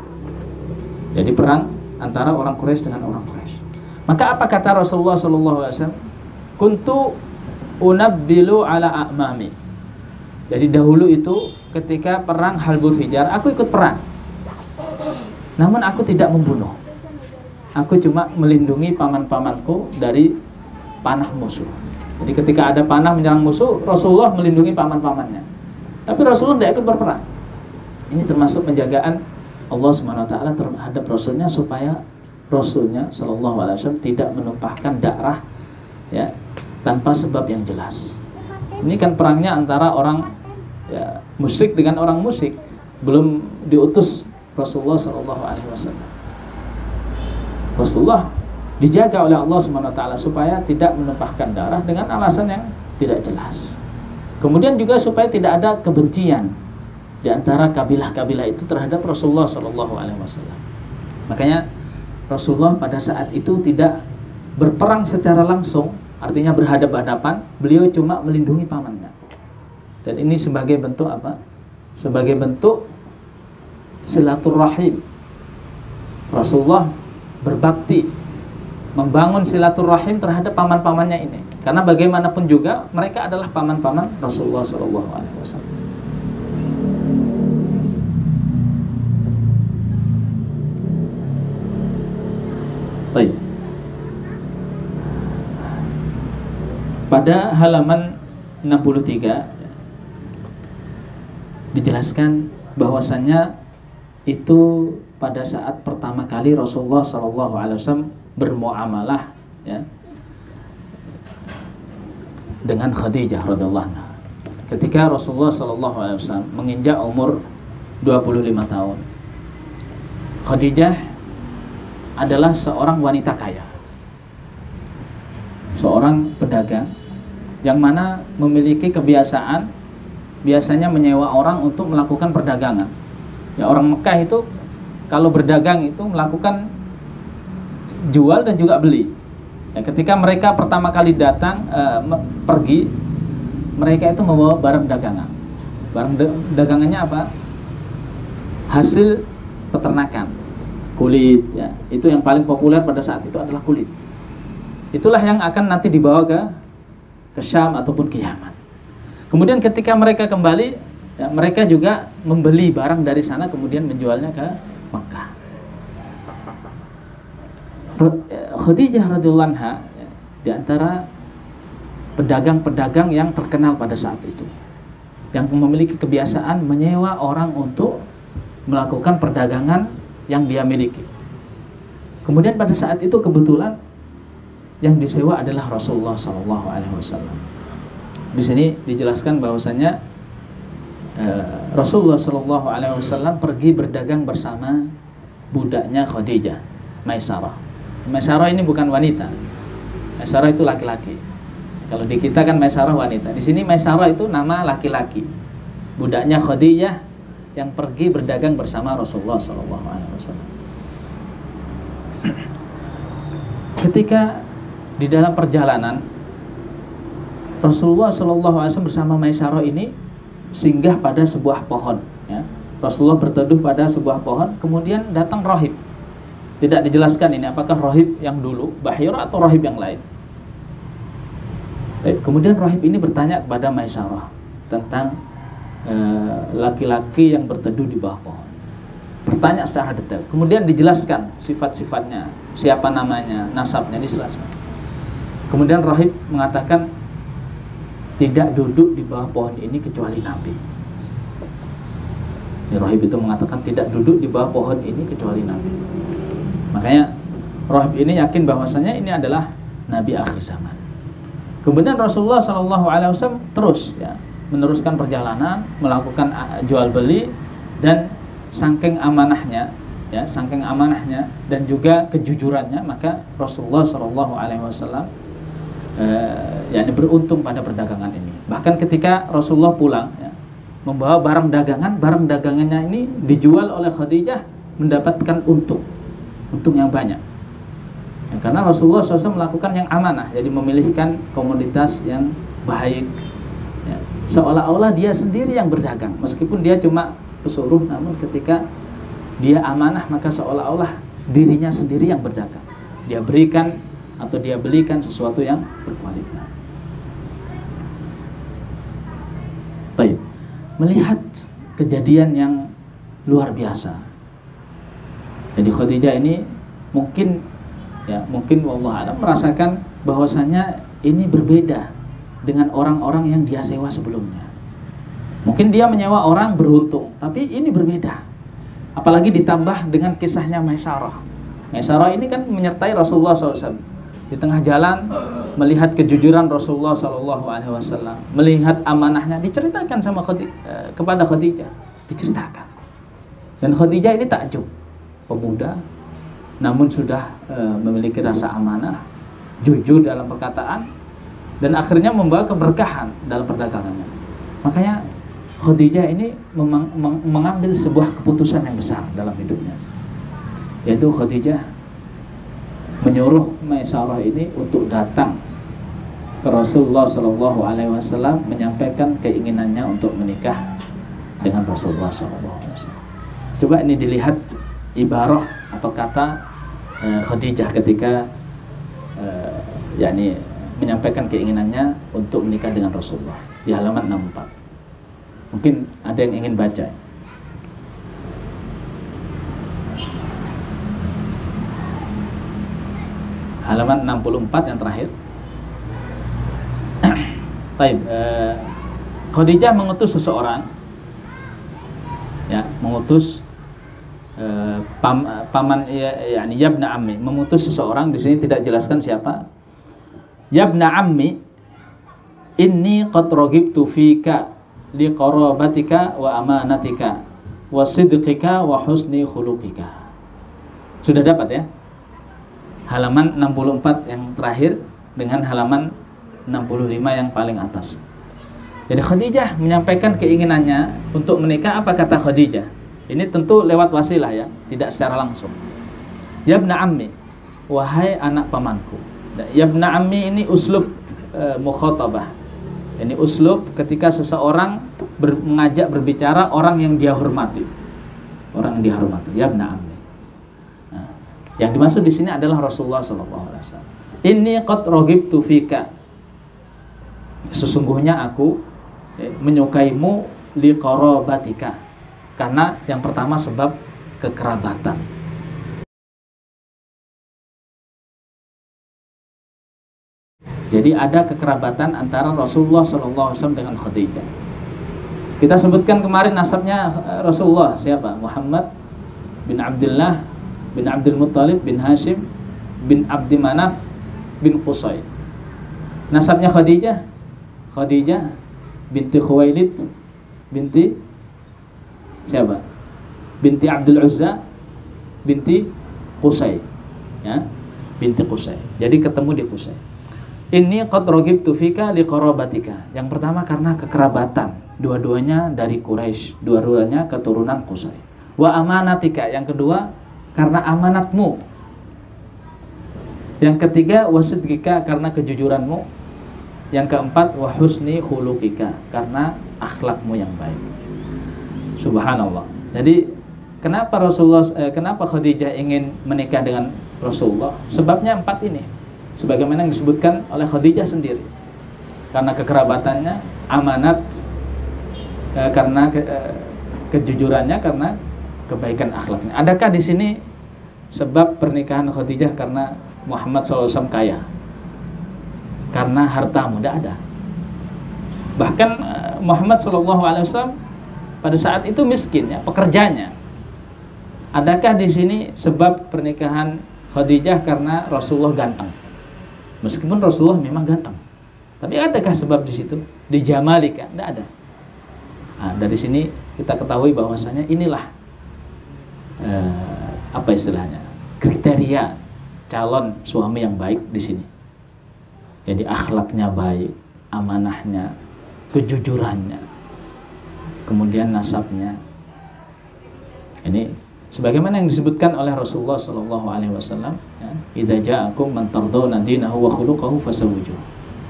Jadi perang antara orang Quraisy dengan orang Quraisy. Maka apa kata Rasulullah SAW? Kuntu unabbilu ala a'mami. Jadi dahulu itu ketika perang Halbul Fijar, aku ikut perang. Namun aku tidak membunuh. Aku cuma melindungi paman-pamanku dari panah musuh. Jadi ketika ada panah menyerang musuh, Rasulullah melindungi paman-pamannya. Tapi Rasulullah tidak ikut berperang. Ini termasuk penjagaan Allah SWT terhadap Rasulnya, supaya Rasulnya SAW tidak menumpahkan darah ya tanpa sebab yang jelas. Ini kan perangnya antara orang ya, musyrik dengan orang musyrik, belum diutus Rasulullah SAW. Rasulullah dijaga oleh Allah SWT supaya tidak menumpahkan darah dengan alasan yang tidak jelas. Kemudian juga supaya tidak ada kebencian di antara kabilah-kabilah itu terhadap Rasulullah SAW. Makanya Rasulullah pada saat itu tidak berperang secara langsung, artinya berhadapan-hadapan. Beliau cuma melindungi pamannya. Dan ini sebagai bentuk apa? Sebagai bentuk silaturahim. Rasulullah berbakti, membangun silaturahim terhadap paman-pamannya ini. Karena bagaimanapun juga mereka adalah paman-paman Rasulullah SAW. Baik. Pada halaman 63 dijelaskan bahwasannya itu pada saat pertama kali Rasulullah SAW bermuamalah ya, dengan Khadijah radhiyallahu anha. Ketika Rasulullah SAW menginjak umur 25 tahun, Khadijah adalah seorang wanita kaya, seorang pedagang yang mana memiliki kebiasaan biasanya menyewa orang untuk melakukan perdagangan. Ya, orang Mekah itu kalau berdagang itu melakukan jual dan juga beli. Ya, ketika mereka pertama kali datang pergi, mereka itu membawa barang dagangan. Barang dagangannya apa? Hasil peternakan, kulit. Ya, itu yang paling populer pada saat itu adalah kulit. Itulah yang akan nanti dibawa ke Syam ataupun ke Yaman. Kemudian ketika mereka kembali, ya, mereka juga membeli barang dari sana kemudian menjualnya ke Mekah. Khadijah radhiyallahu anha ya, di antara pedagang-pedagang yang terkenal pada saat itu, yang memiliki kebiasaan menyewa orang untuk melakukan perdagangan yang dia miliki. Kemudian pada saat itu kebetulan yang disewa adalah Rasulullah SAW. Di sini dijelaskan bahwasanya Rasulullah SAW pergi berdagang bersama budaknya Khadijah, Maisarah. Maisarah ini bukan wanita. Maisarah itu laki-laki. Kalau di kita kan Maisarah wanita. Di sini Maisarah itu nama laki-laki. Budaknya Khadijah yang pergi berdagang bersama Rasulullah SAW. Ketika di dalam perjalanan Rasulullah SAW bersama Maisarah ini singgah pada sebuah pohon. Ya. Rasulullah berteduh pada sebuah pohon. Kemudian datang rahib. Tidak dijelaskan ini apakah rahib yang dulu Bahira atau rahib yang lain. Kemudian rahib ini bertanya kepada Maisarah tentang laki-laki yang berteduh di bawah pohon. Bertanya secara detail. Kemudian dijelaskan sifat-sifatnya, siapa namanya, nasabnya dijelaskan. Kemudian rahib mengatakan tidak duduk di bawah pohon ini kecuali Nabi. Ya, rahib itu mengatakan tidak duduk di bawah pohon ini kecuali Nabi. Makanya rahib ini yakin bahwasanya ini adalah Nabi akhir zaman. Kemudian Rasulullah SAW terus ya, meneruskan perjalanan, melakukan jual beli, dan saking amanahnya, ya, saking amanahnya dan juga kejujurannya, maka Rasulullah SAW yakni beruntung pada perdagangan ini. Bahkan ketika Rasulullah pulang, ya, membawa barang dagangannya ini dijual oleh Khadijah, mendapatkan untung yang banyak. Ya, karena Rasulullah SAW melakukan yang amanah, jadi memilihkan komoditas yang baik. Ya, seolah-olah dia sendiri yang berdagang, meskipun dia cuma pesuruh, namun ketika dia amanah maka seolah-olah dirinya sendiri yang berdagang. Dia berikan atau dia belikan sesuatu yang berkualitas. Baik. melihat kejadian yang luar biasa. Jadi Khadijah ini mungkin wallahu a'lam merasakan bahwasannya ini berbeda dengan orang-orang yang dia sewa sebelumnya. Mungkin dia menyewa orang beruntung, tapi ini berbeda. Apalagi ditambah dengan kisahnya Maisarah. Maisarah ini kan menyertai Rasulullah SAW. Di tengah jalan melihat kejujuran Rasulullah SAW, melihat amanahnya, diceritakan kepada Khadijah, diceritakan. Dan Khadijah ini takjub, pemuda, namun sudah memiliki rasa amanah, jujur dalam perkataan, dan akhirnya membawa keberkahan dalam perdagangannya. Makanya Khadijah ini mengambil sebuah keputusan yang besar dalam hidupnya, yaitu Khadijah menyuruh Maisarah ini untuk datang ke Rasulullah SAW, menyampaikan keinginannya untuk menikah dengan Rasulullah SAW. Coba ini dilihat ibarah atau kata Khadijah ketika menyampaikan keinginannya untuk menikah dengan Rasulullah di halaman 64. Mungkin ada yang ingin baca. Halaman 64 yang terakhir. Baik, Khadijah mengutus seseorang, mengutus paman, yabna ammi, memutus seseorang. Di sini tidak jelaskan siapa. Yabna ammi, inni qad raghibtu fika li qarabatika wa amanatika wa sidqika wa husni khuluqika. Sudah dapat ya? Halaman 64 yang terakhir dengan halaman 65 yang paling atas. Jadi Khadijah menyampaikan keinginannya untuk menikah. Apa kata Khadijah? Ini tentu lewat wasilah ya, tidak secara langsung. Yabna ammi, wahai anak pamanku. Yabna ammi ini uslub mukhatabah. Ini uslub ketika seseorang mengajak berbicara orang yang dia hormati. Orang yang dihormati, yabna ammi. Nah, yang dimaksud di sini adalah Rasulullah SAW. Inni qad raghibtu fika. Sesungguhnya aku menyukaimu li qarabatika. Karena yang pertama sebab kekerabatan. Jadi ada kekerabatan antara Rasulullah SAW dengan Khadijah. Kita sebutkan kemarin nasabnya Rasulullah siapa? Muhammad bin Abdullah bin Abdul Muttalib bin Hashim bin Abdi Manaf bin Qusay. Nasabnya Khadijah, Khadijah binti Khuwailid binti siapa? Binti Abdul Uzza binti Qusay, ya, binti Qusay. Jadi ketemu di Qusay. Inni qad raghibtu fika liqarabatika. Yang pertama karena kekerabatan, dua-duanya dari Quraisy, dua-duanya keturunan Qusay. Wa amanatika, yang kedua karena amanatmu. Yang ketiga wasidqika, karena kejujuranmu. Yang keempat wa husni khuluqika, karena akhlakmu yang baik. Subhanallah. Jadi kenapa kenapa Khadijah ingin menikah dengan Rasulullah? Sebabnya 4 ini. Sebagaimana yang disebutkan oleh Khadijah sendiri. Karena kekerabatannya, amanat, karena kejujurannya, karena kebaikan akhlaknya. Adakah di sini sebab pernikahan Khadijah karena Muhammad SAW kaya? Karena hartamu? Tidak ada. Bahkan Muhammad SAW pada saat itu miskin, ya, pekerjanya. Adakah di sini sebab pernikahan Khadijah karena Rasulullah ganteng? Meskipun Rasulullah memang ganteng, tapi adakah sebab di situ? Di jamalika? Tidak ada. Nah, dari sini kita ketahui bahwasanya inilah apa istilahnya, kriteria calon suami yang baik di sini. Jadi akhlaknya baik, amanahnya, kejujurannya, kemudian nasabnya. Ini sebagaimana yang disebutkan oleh Rasulullah SAW, ya, idza ja'akum man tardawna dinahu wa khuluquhu fasawwiju.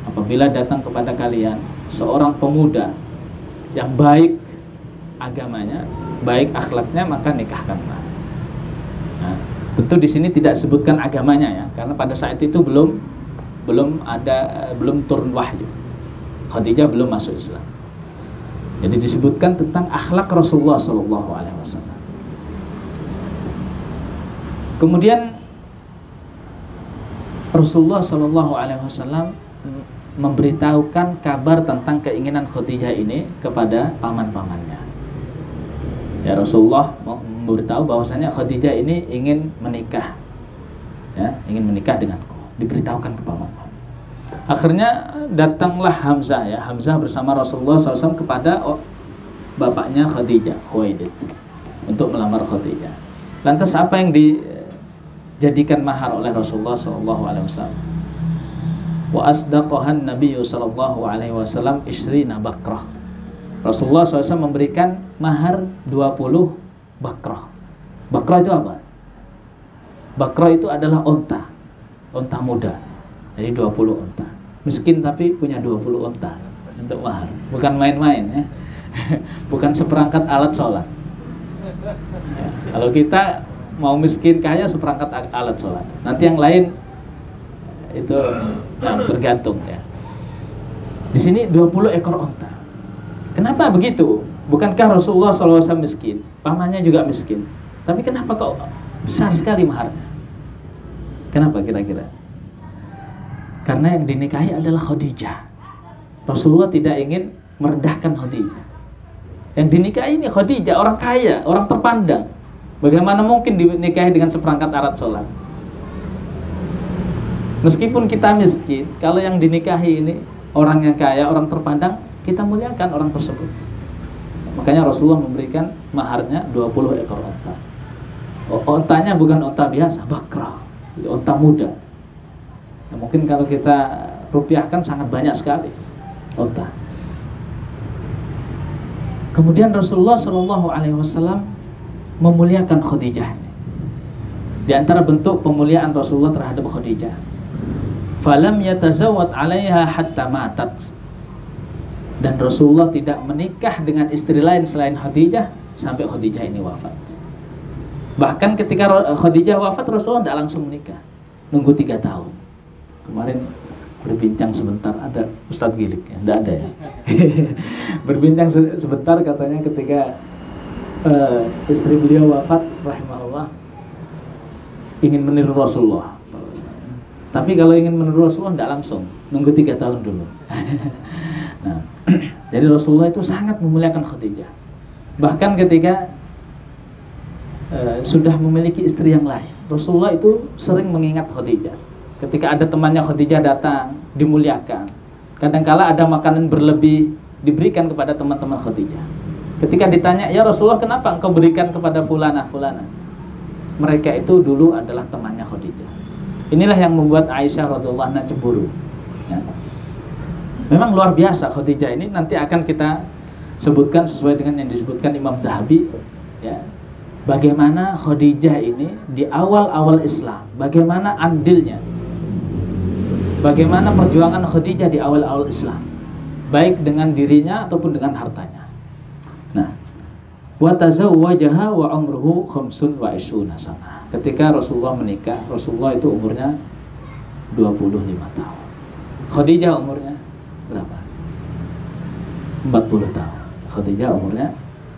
Apabila datang kepada kalian seorang pemuda yang baik agamanya, baik akhlaknya, maka nikahkanlah. Nah, tentu di sini tidak sebutkan agamanya, ya, karena pada saat itu belum turun wahyu. Khadijah belum masuk Islam. Jadi disebutkan tentang akhlak Rasulullah Shallallahu Alaihi Wasallam. Kemudian Rasulullah Shallallahu Alaihi Wasallam memberitahukan kabar tentang keinginan Khadijah ini kepada paman-pamannya. Ya, Rasulullah memberitahu bahwasanya Khadijah ini ingin menikah, ya, ingin menikah denganku. Diberitahukan ke paman. Akhirnya datanglah Hamzah, ya, Hamzah bersama Rasulullah SAW kepada bapaknya Khadijah, Khuwailid, untuk melamar Khadijah. Lantas apa yang dijadikan mahar oleh Rasulullah SAW? Wa asdaqahan Nabiyyu sallallahu alaihi wasallam isrina bakrah. Rasulullah SAW memberikan mahar 20 bakrah. Bakrah itu apa? Bakrah itu adalah onta muda. Jadi 20 onta. Miskin tapi punya 20 onta untuk mahar. Bukan main-main, ya. Bukan seperangkat alat sholat, ya. Kalau kita mau miskin kaya seperangkat alat sholat. Nanti yang lain itu bergantung, ya. Di sini 20 ekor onta. Kenapa begitu? Bukankah Rasulullah SAW miskin? Pamannya juga miskin. Tapi kenapa kok besar sekali maharnya? Kenapa kira-kira? Karena yang dinikahi adalah Khadijah. Rasulullah tidak ingin merendahkan Khadijah. Yang dinikahi ini Khadijah, orang kaya, orang terpandang. Bagaimana mungkin dinikahi dengan seperangkat alat sholat? Meskipun kita miskin, kalau yang dinikahi ini orang yang kaya, orang terpandang, kita muliakan orang tersebut. Makanya Rasulullah memberikan maharnya 20 ekor onta. Ontanya bukan onta biasa, bakrah, onta muda. Nah, mungkin kalau kita rupiahkan sangat banyak sekali onta. Kemudian Rasulullah Shallallahu Alaihi Wasallam memuliakan Khadijah. Di antara bentuk pemuliaan Rasulullah terhadap Khadijah, falam yatazawwad 'alaiha hatta matat. Dan Rasulullah tidak menikah dengan istri lain selain Khadijah sampai Khadijah ini wafat. Bahkan ketika Khadijah wafat, Rasulullah tidak langsung menikah, nunggu 3 tahun. Kemarin berbincang sebentar, ada Ustadz Gilik, ya? Tidak ada, ya. Berbincang sebentar, katanya ketika istri beliau wafat, rahimahullah, ingin meniru Rasulullah. Tapi kalau ingin meniru Rasulullah tidak langsung, nunggu 3 tahun dulu. Nah, jadi Rasulullah itu sangat memuliakan Khadijah. Bahkan ketika sudah memiliki istri yang lain, Rasulullah itu sering mengingat Khadijah. Ketika ada temannya Khadijah datang, dimuliakan. Kadangkala ada makanan berlebih diberikan kepada teman-teman Khadijah. Ketika ditanya, ya Rasulullah, kenapa engkau berikan kepada fulana? Mereka itu dulu adalah temannya Khadijah. Inilah yang membuat Aisyah radhiyallahu anha cemburu, ya. Memang luar biasa Khadijah ini, nanti akan kita sebutkan sesuai dengan yang disebutkan Imam Zahabi, ya. Bagaimana Khadijah ini di awal-awal Islam, bagaimana andilnya, bagaimana perjuangan Khadijah di awal-awal Islam, baik dengan dirinya ataupun dengan hartanya. Nah, wa tazawwajaha wa umruhu 25 sana. Ketika Rasulullah menikah, Rasulullah itu umurnya 25 tahun. Khadijah umurnya berapa? 40 tahun. Khadijah umurnya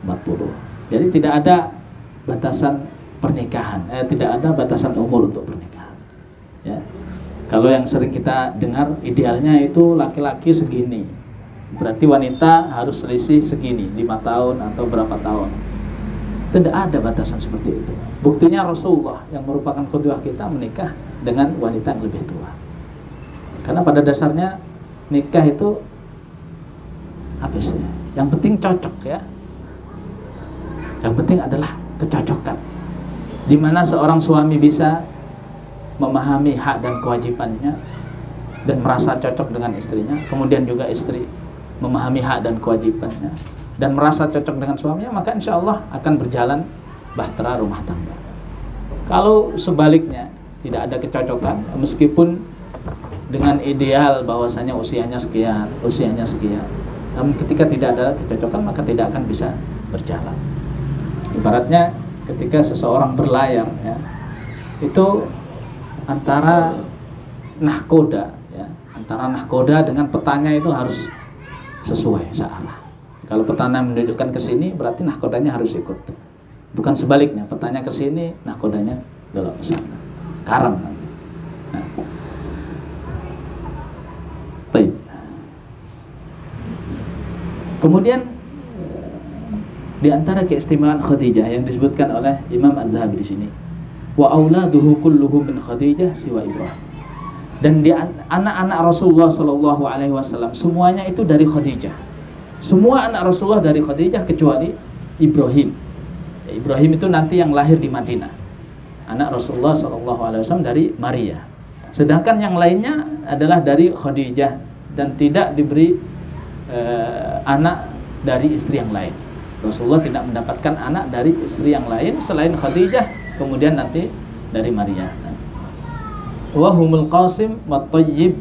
40. Jadi tidak ada batasan pernikahan, tidak ada batasan umur untuk pernikahan, ya. Kalau yang sering kita dengar, idealnya itu laki-laki segini, berarti wanita harus selisih segini, 5 tahun atau berapa tahun. Tidak ada batasan seperti itu. Buktinya Rasulullah yang merupakan qudwah kita menikah dengan wanita yang lebih tua. Karena pada dasarnya nikah itu apa sih? Yang penting cocok, ya. Yang penting adalah kecocokan, di mana seorang suami bisa memahami hak dan kewajibannya dan merasa cocok dengan istrinya, kemudian juga istri memahami hak dan kewajibannya dan merasa cocok dengan suaminya, maka insya Allah akan berjalan bahtera rumah tangga. Kalau sebaliknya tidak ada kecocokan, meskipun dengan ideal bahwasanya usianya sekian, namun ketika tidak ada kecocokan maka tidak akan bisa berjalan. Ibaratnya ketika seseorang berlayar, ya, itu antara nahkoda, ya, antara nahkoda dengan petanya itu harus sesuai searah. Kalau petana mendudukkan ke sini, berarti nahkodanya harus ikut. Bukan sebaliknya, petanya ke sini, nahkodanya belok ke sana. Karam. Nah. Baik. Kemudian di antara keistimewaan Khadijah yang disebutkan oleh Imam Az-Zahabi di sini, wa auladuhu kulluhum min Khadijah siwa Ibrahim. Dan di anak-anak Rasulullah sallallahu alaihi wasallam semuanya itu dari Khadijah. Semua anak Rasulullah dari Khadijah kecuali Ibrahim. Ibrahim itu nanti yang lahir di Madinah. Anak Rasulullah sallallahu alaihi wasallam dari Maria. Sedangkan yang lainnya adalah dari Khadijah dan tidak diberi anak dari istri yang lain. Rasulullah tidak mendapatkan anak dari istri yang lain selain Khadijah, kemudian nanti dari Maria. Wa humul qasim wat thayyib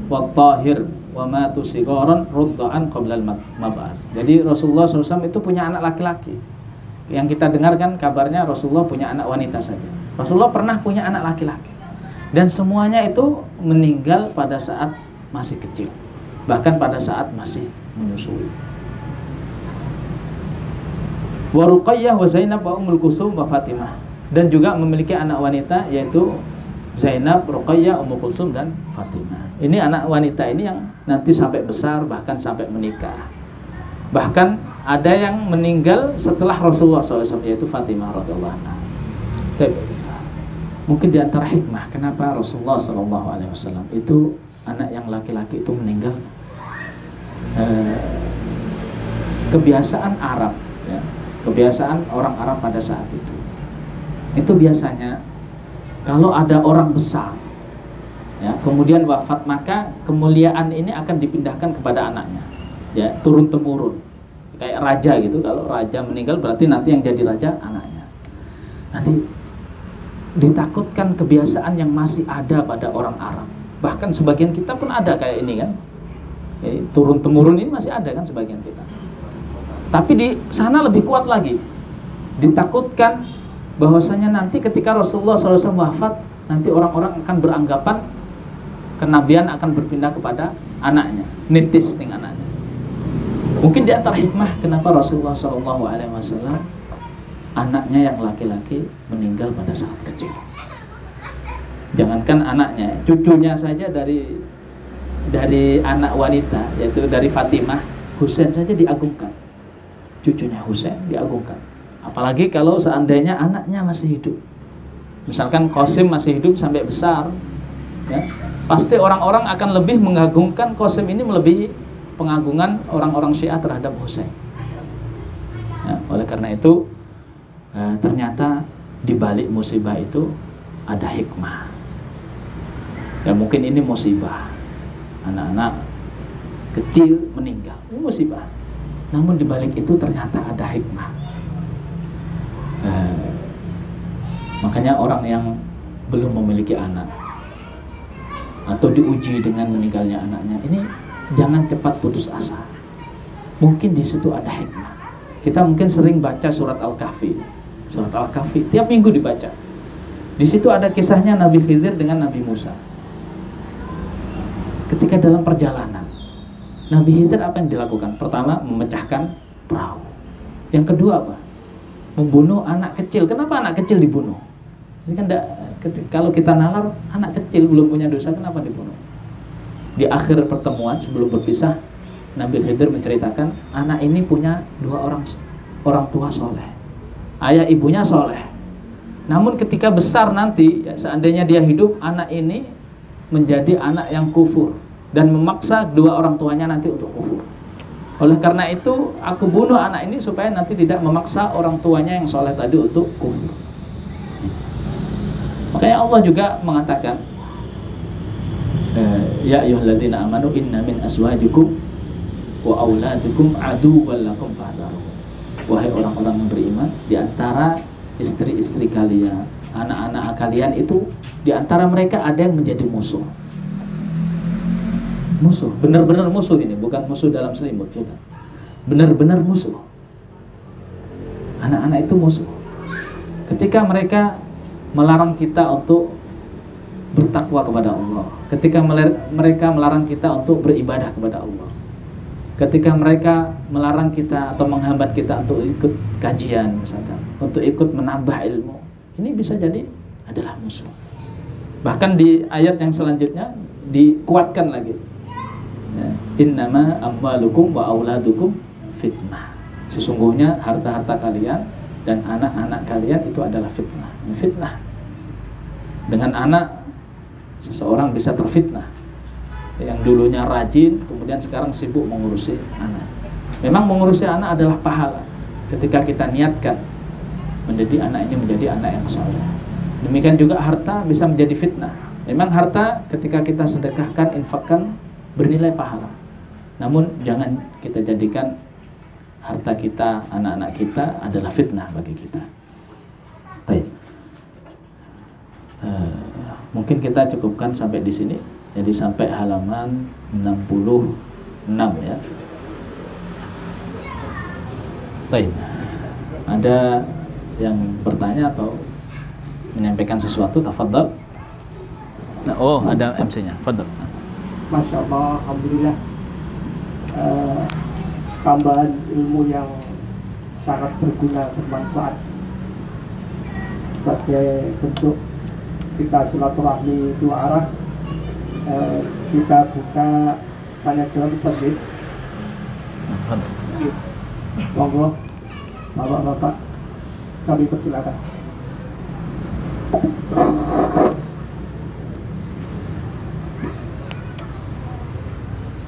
wat tahir wa matu sigaran rudda'an qabla al-mab'ats. Jadi Rasulullah SAW itu punya anak laki-laki. Yang kita dengarkan kabarnya Rasulullah punya anak wanita saja. Rasulullah pernah punya anak laki-laki. Dan semuanya itu meninggal pada saat masih kecil. Bahkan pada saat masih menyusui. Wa Ruqayyah wa Zainab wa Ummul Kulsum wa Fatimah. Dan juga memiliki anak wanita yaitu Zainab, Ruqayyah, Ummul Kulsum dan Fatimah. Ini anak wanita ini yang nanti sampai besar bahkan sampai menikah. Bahkan ada yang meninggal setelah Rasulullah SAW yaitu Fatimah radhiyallahu anha. Mungkin di antara hikmah kenapa Rasulullah SAW itu anak yang laki-laki itu meninggal, kebiasaan Arab, ya, kebiasaan orang Arab pada saat itu biasanya kalau ada orang besar, ya, kemudian wafat, maka kemuliaan ini akan dipindahkan kepada anaknya, ya, turun temurun, kayak raja gitu. Kalau raja meninggal berarti nanti yang jadi raja anaknya. Nanti ditakutkan kebiasaan yang masih ada pada orang Arab, bahkan sebagian kita pun ada kayak ini kan, ya, turun temurun ini masih ada kan sebagian kita. Tapi di sana lebih kuat lagi, ditakutkan bahwasanya nanti ketika Rasulullah SAW wafat, nanti orang-orang akan beranggapan kenabian akan berpindah kepada anaknya, nitis dengan anaknya. Mungkin di antara hikmah kenapa Rasulullah SAW anaknya yang laki-laki meninggal pada saat kecil. Jangankan anaknya, cucunya saja dari anak wanita yaitu dari Fatimah, Husain saja diagungkan. Cucunya Husain diagungkan. Apalagi kalau seandainya anaknya masih hidup. Misalkan Qasim masih hidup sampai besar, ya, pasti orang-orang akan lebih mengagungkan Qasim ini melebihi pengagungan orang-orang Syiah terhadap Husain. Ya, oleh karena itu ternyata di balik musibah itu ada hikmah. Ya mungkin ini musibah, anak-anak kecil meninggal, ini musibah. Namun di balik itu ternyata ada hikmah. Makanya orang yang belum memiliki anak atau diuji dengan meninggalnya anaknya ini jangan cepat putus asa. Mungkin di situ ada hikmah. Kita mungkin sering baca surat Al-Kahfi. Surat Al-Kahfi tiap minggu dibaca. Di situ ada kisahnya Nabi Khidir dengan Nabi Musa. Ketika dalam perjalanan, Nabi Khidir apa yang dilakukan? Pertama, memecahkan perahu. Yang kedua apa? Membunuh anak kecil. Kenapa anak kecil dibunuh? Ini kan kalau kita nalar, anak kecil belum punya dosa, kenapa dibunuh? Di akhir pertemuan sebelum berpisah, Nabi Khidir menceritakan anak ini punya dua orang tua soleh, ayah ibunya soleh. Namun ketika besar nanti, ya, seandainya dia hidup, anak ini menjadi anak yang kufur dan memaksa dua orang tuanya nanti untuk kufur. Oleh karena itu, aku bunuh anak ini supaya nanti tidak memaksa orang tuanya yang soleh tadi untuk kufur. Makanya Allah juga mengatakan, ya ayyuhalladzina amanu inna min azwajikum wa auladikum aduwwan lakum fahdharuhum. Wahai orang-orang yang beriman, di antara istri-istri kalian, anak-anak kalian itu, di antara mereka ada yang menjadi musuh. Musuh, benar-benar musuh ini, bukan musuh dalam selimut, bukan. Benar-benar musuh. Anak-anak itu musuh. Ketika mereka melarang kita untuk bertakwa kepada Allah, ketika mereka melarang kita untuk beribadah kepada Allah, ketika mereka melarang kita atau menghambat kita untuk ikut kajian misalkan, untuk ikut menambah ilmu, ini bisa jadi adalah musuh. Bahkan di ayat yang selanjutnya dikuatkan lagi, ya, innama amwalukum wa auladukum fitnah. Sesungguhnya harta-harta kalian dan anak-anak kalian itu adalah fitnah. Ini fitnah. Dengan anak seseorang bisa terfitnah. Yang dulunya rajin, kemudian sekarang sibuk mengurusi anak. Memang mengurusi anak adalah pahala ketika kita niatkan menjadi anak ini menjadi anak yang saleh. Demikian juga harta bisa menjadi fitnah. Memang harta ketika kita sedekahkan, infakkan, bernilai pahala. Namun jangan kita jadikan harta kita, anak-anak kita adalah fitnah bagi kita. Baik. Mungkin kita cukupkan sampai di sini. Jadi sampai halaman 66 ya. Baik. Ada yang bertanya atau menyampaikan sesuatu, tafadhal. Nah, oh, ada MC-nya. Fadhal.
Masya Allah, alhamdulillah. Tambahan ilmu yang sangat berguna, bermanfaat sebagai bentuk kita silaturahmi dua arah. Kita buka tanya jawab tadi. Monggo, bapak-bapak, kami persilakan.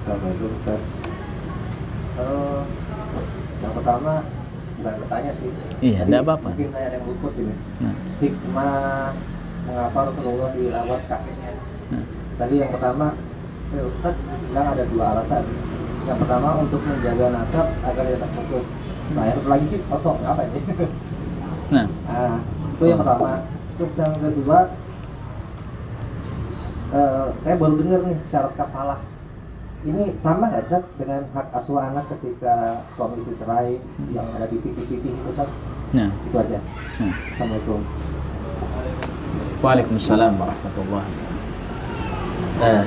Assalamualaikum Ustaz. Yang pertama bukan bertanya sih.
Iya, tidak apa-apa.
Mungkin saya ada yang luput ini. Hikmah mengapa Rasulullah dirawat kakeknya. Tadi yang pertama, Ustaz bilang ada dua alasan. Yang pertama untuk menjaga nasab agar tidak terputus. Nah, yang satu lagi kosong, apa ini?
Nah,
itu yang pertama. Terus yang kedua, saya baru dengar nih syarat kafalah. Ini sama nggak Ustaz dengan hak asuh anak ketika suami istri cerai yang ada di fikih-fikih itu Ustaz?
nah.
Itu aja. Assalamualaikum.
Waalaikumsalam warahmatullahi.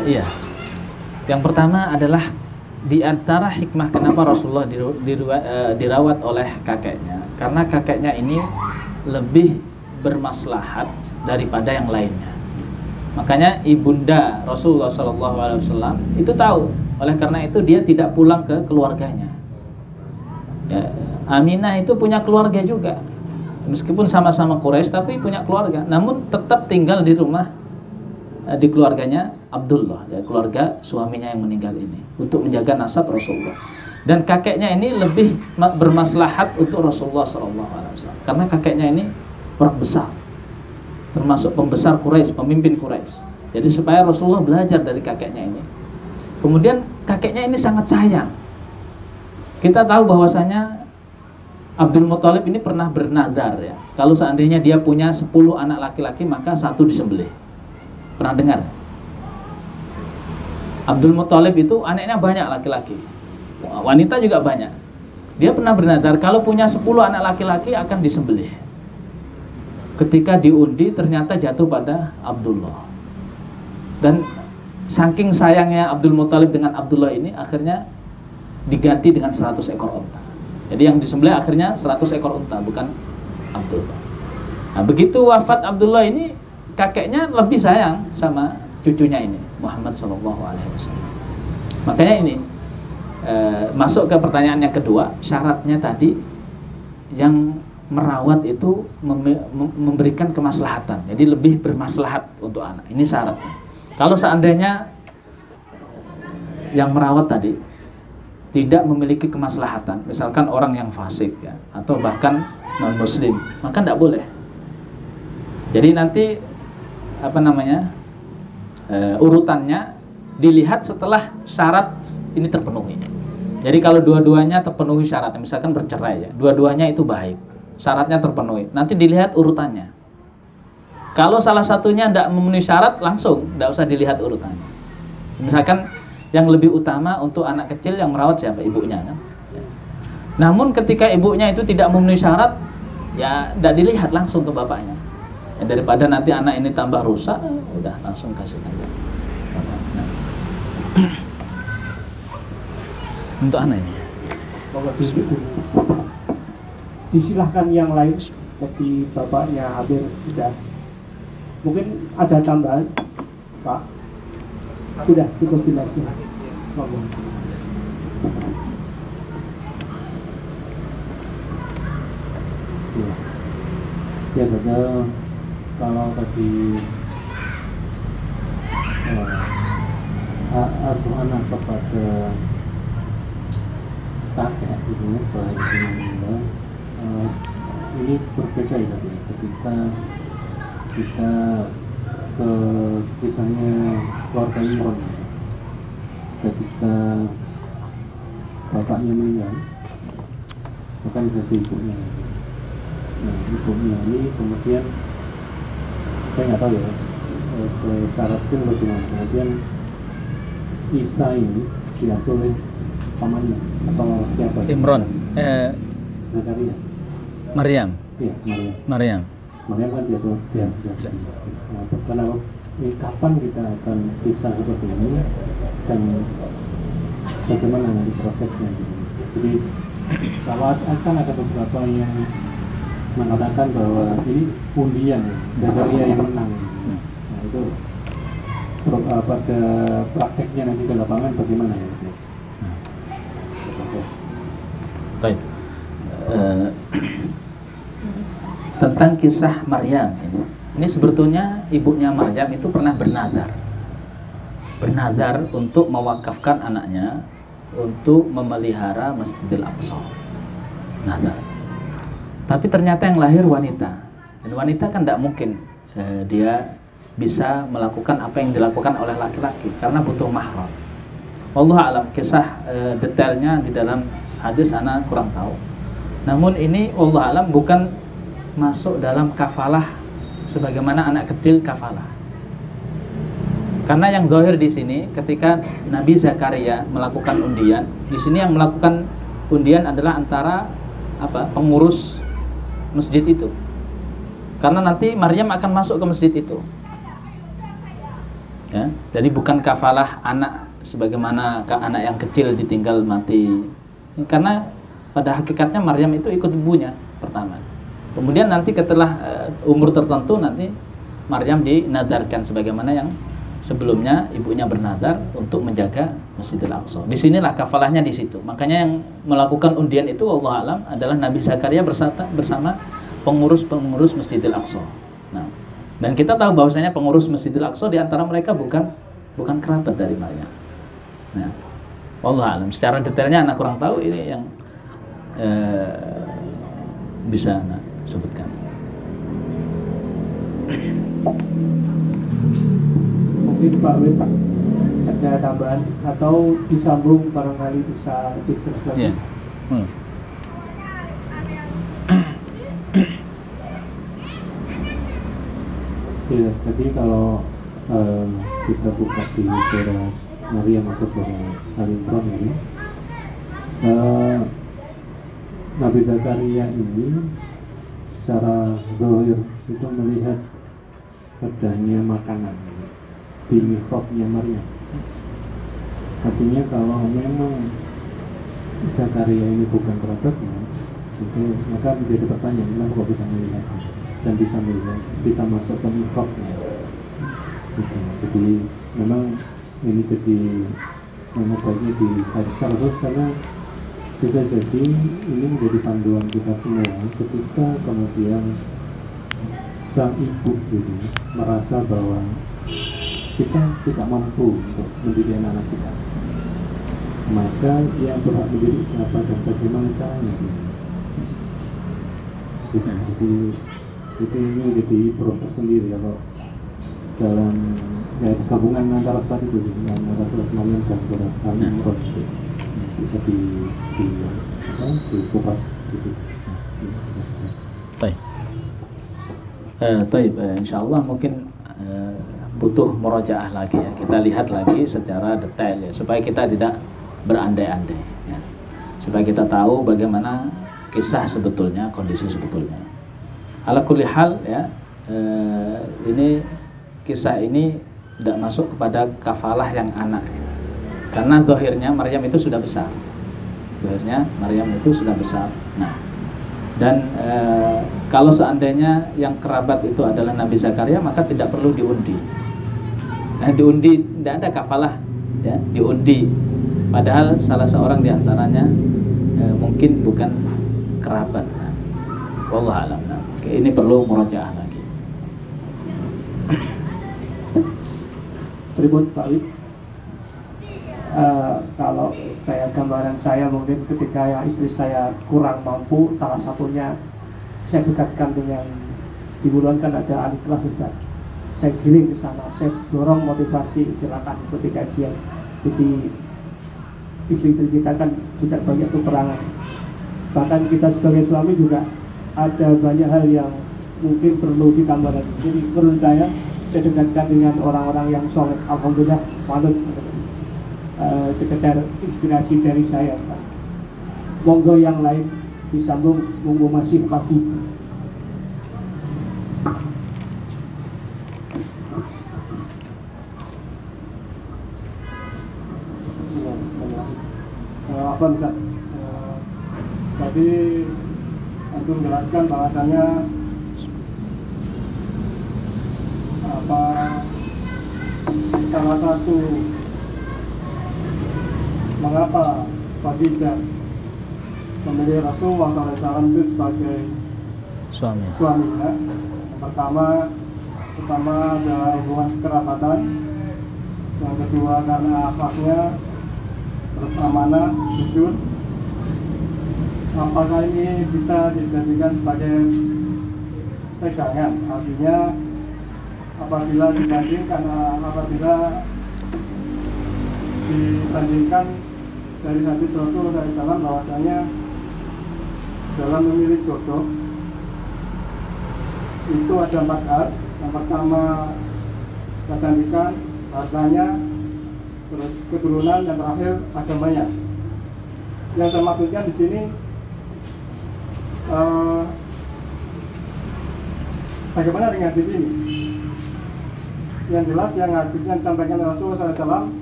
Iya. Yang pertama adalah di antara hikmah kenapa Rasulullah dirawat oleh kakeknya, karena kakeknya ini lebih bermaslahat daripada yang lainnya. Makanya ibunda Rasulullah SAW itu tahu. Oleh karena itu dia tidak pulang ke keluarganya. Ya, Aminah itu punya keluarga juga, meskipun sama-sama Quraisy tapi punya keluarga, namun tetap tinggal di rumah di keluarganya Abdullah, ya, keluarga suaminya yang meninggal ini, untuk menjaga nasab Rasulullah. Dan kakeknya ini lebih bermaslahat untuk Rasulullah SAW, karena kakeknya ini orang besar, termasuk pembesar Quraisy, pemimpin Quraisy. Jadi supaya Rasulullah belajar dari kakeknya ini. Kemudian kakeknya ini sangat sayang. Kita tahu bahwasanya Abdul Muthalib ini pernah bernazar, ya, kalau seandainya dia punya 10 anak laki-laki maka satu disembelih. Pernah dengar? Abdul Muthalib itu anaknya banyak laki-laki, wanita juga banyak. Dia pernah bernazar kalau punya 10 anak laki-laki akan disembelih. Ketika diundi ternyata jatuh pada Abdullah. Dan saking sayangnya Abdul Muthalib dengan Abdullah ini, akhirnya diganti dengan 100 ekor unta. Jadi yang disembelih akhirnya 100 ekor unta, bukan Abdullah. Nah, begitu wafat Abdullah ini, kakeknya lebih sayang sama cucunya ini, Muhammad SAW. Makanya ini masuk ke pertanyaan yang kedua, syaratnya tadi yang merawat itu memberikan kemaslahatan, jadi lebih bermaslahat untuk anak. Ini syaratnya. Kalau seandainya yang merawat tadi tidak memiliki kemaslahatan, misalkan orang yang fasik, ya, atau bahkan non muslim, maka tidak boleh. Jadi nanti urutannya dilihat setelah syarat ini terpenuhi. Jadi kalau dua-duanya terpenuhi syaratnya, misalkan bercerai, ya, dua-duanya itu baik, syaratnya terpenuhi, nanti dilihat urutannya. Kalau salah satunya tidak memenuhi syarat, langsung tidak usah dilihat urutannya. Misalkan yang lebih utama untuk anak kecil yang merawat siapa? Ibunya, kan? Ya. Namun ketika ibunya itu tidak memenuhi syarat, ya tidak dilihat, langsung ke bapaknya. Ya, daripada nanti anak ini tambah rusak, udah langsung kasihkan. Nah. Untuk anak ini.
Monggo duduk dulu. Disilahkan yang lain. Jadi bapaknya hampir sudah. Mungkin ada tambahan, Pak. Sudah cukup jelas. Monggo.
Ya saja, kalau tadi asuh anak kepada kakek itu baik meninggal, ini berbeda ya tadi. Ketika kita ke kisahnya keluarga Imron, ketika bapaknya meninggal, bahkan kasih ibunya. Nah, ibunya ini kemudian saya nggak tahu ya secara tim bagaimana. Kemudian Isa ini diasuh oleh pamannya atau siapa?
Imron,
Zakaria.
Maryam.
Iya, Maryam.
Maryam.
Maryam kan dia sudah. Nah, kenapa? Ini kapan kita akan pisah seperti ini dan bagaimana nanti prosesnya? Jadi kalau akan ada beberapa yang mengatakan bahwa ini undian Zakaria yang menang. Nah, itu pada prakteknya nanti di lapangan bagaimana ya?
Baik. Tentang kisah Maryam ini sebetulnya ibunya Maryam itu pernah bernadar untuk mewakafkan anaknya untuk memelihara Masjidil Aqsa. Nadar. Tapi ternyata yang lahir wanita, dan wanita kan tidak mungkin dia bisa melakukan apa yang dilakukan oleh laki-laki karena butuh mahram. Wallahu a'lam, kisah detailnya di dalam hadis ana kurang tahu. Namun ini wallahu a'lam bukan masuk dalam kafalah sebagaimana anak kecil kafalah. Karena yang zahir di sini ketika Nabi Zakaria melakukan undian, di sini yang melakukan undian adalah antara pengurus masjid itu. Karena nanti Maryam akan masuk ke masjid itu. Ya, jadi bukan kafalah anak sebagaimana anak yang kecil ditinggal mati. Karena pada hakikatnya Maryam itu ikut ibunya pertama. Kemudian nanti setelah umur tertentu nanti Maryam dinadarkan sebagaimana yang sebelumnya ibunya bernadar untuk menjaga Masjidil Aqsa. Disinilah kafalahnya di situ. Makanya yang melakukan undian itu Allah alam adalah Nabi Zakaria bersama pengurus Masjidil Aqsa. Nah, dan kita tahu bahwasanya pengurus Masjidil Aqsa di antara mereka bukan kerabat dari Maryam. Nah, Allah alam. Secara detailnya anak kurang tahu, ini yang bisa anak sebutkan.
Mungkin Pak Win ada tambahan atau disambung barangkali bisa diselesaikan.
Yeah.
Ya, jadi kalau kita buka di surah Maryam atau surah Al-Imran ini, Nabi Zakaria ini secara zahir itu melihat adanya makanan di mihrabnya Maryam. Artinya kalau memang Zakaria ini bukan kerabatnya, maka menjadi pertanyaan, kenapa kok bisa melihat dan bisa masuk ke mihrabnya. Jadi memang ini jadi memang baiknya dihadirkan terus, karena bisa jadi ini menjadi panduan kita semua ketika kemudian sang ibu gitu merasa bahwa kita tidak mampu untuk mendidik anak kita, maka yang berhak mendidik siapa dan bagaimana caranya gitu. Jadi ini menjadi proses sendiri kalau dalam gabungan antara surat itu antara surat Maryam dan surat Al-Imran itu bisa dikupas di situ.
Baik, insyaallah mungkin butuh murajaah lagi ya. Kita lihat lagi secara detail ya, supaya kita tidak berandai-andai ya. Supaya kita tahu bagaimana kisah sebetulnya, kondisi sebetulnya. Ala kulli hal ya, ini kisah ini tidak masuk kepada kafalah yang anak. Karena zahirnya Maryam itu sudah besar. Akhirnya Maryam itu sudah besar. Nah, dan kalau seandainya yang kerabat itu adalah Nabi Zakaria, maka tidak perlu diundi. Nah, diundi tidak ada kafalah, ya, diundi. Padahal salah seorang di antaranya mungkin bukan kerabat. Nah, wallahu a'lam. Nah, ini perlu murojaah lagi.
Ribut Pak Wid. Kalau saya gambaran saya mungkin ketika ya istri saya kurang mampu, salah satunya saya dekatkan dengan di Bulan kan ada ahli kelas Ustaz. Saya giring ke sana, saya dorong motivasi, silakan ikuti kajian. Jadi istri-istri kita kan juga banyak kekurangan. Bahkan kita sebagai suami juga ada banyak hal yang mungkin perlu ditambah lagi. Jadi menurut saya dekatkan dengan orang-orang yang soleh. Alhamdulillah, manut. Sekedar inspirasi dari saya, Pak. Monggo yang lain disambung, monggo masih pagi. Apa bisa? Tadi antum menjelaskan bahwasanya salah satu mengapa Khadijah memilih Rasulullah SAW itu sebagai suaminya. Pertama adalah hubungan kerabatan, yang kedua karena akhlaknya, terus amanah, jujur. Apakah ini bisa dijadikan sebagai pegangan? Artinya apabila dibandingkan dari hadis Rasulullah SAW bahwasanya dalam memilih jodoh itu ada 4 hal. Yang pertama kecantikan, hartanya, terus keturunan, dan terakhir agamanya. Yang termaksudnya di sini bagaimana dengan hadis ini? Yang jelas yang hadisnya disampaikan Rasulullah SAW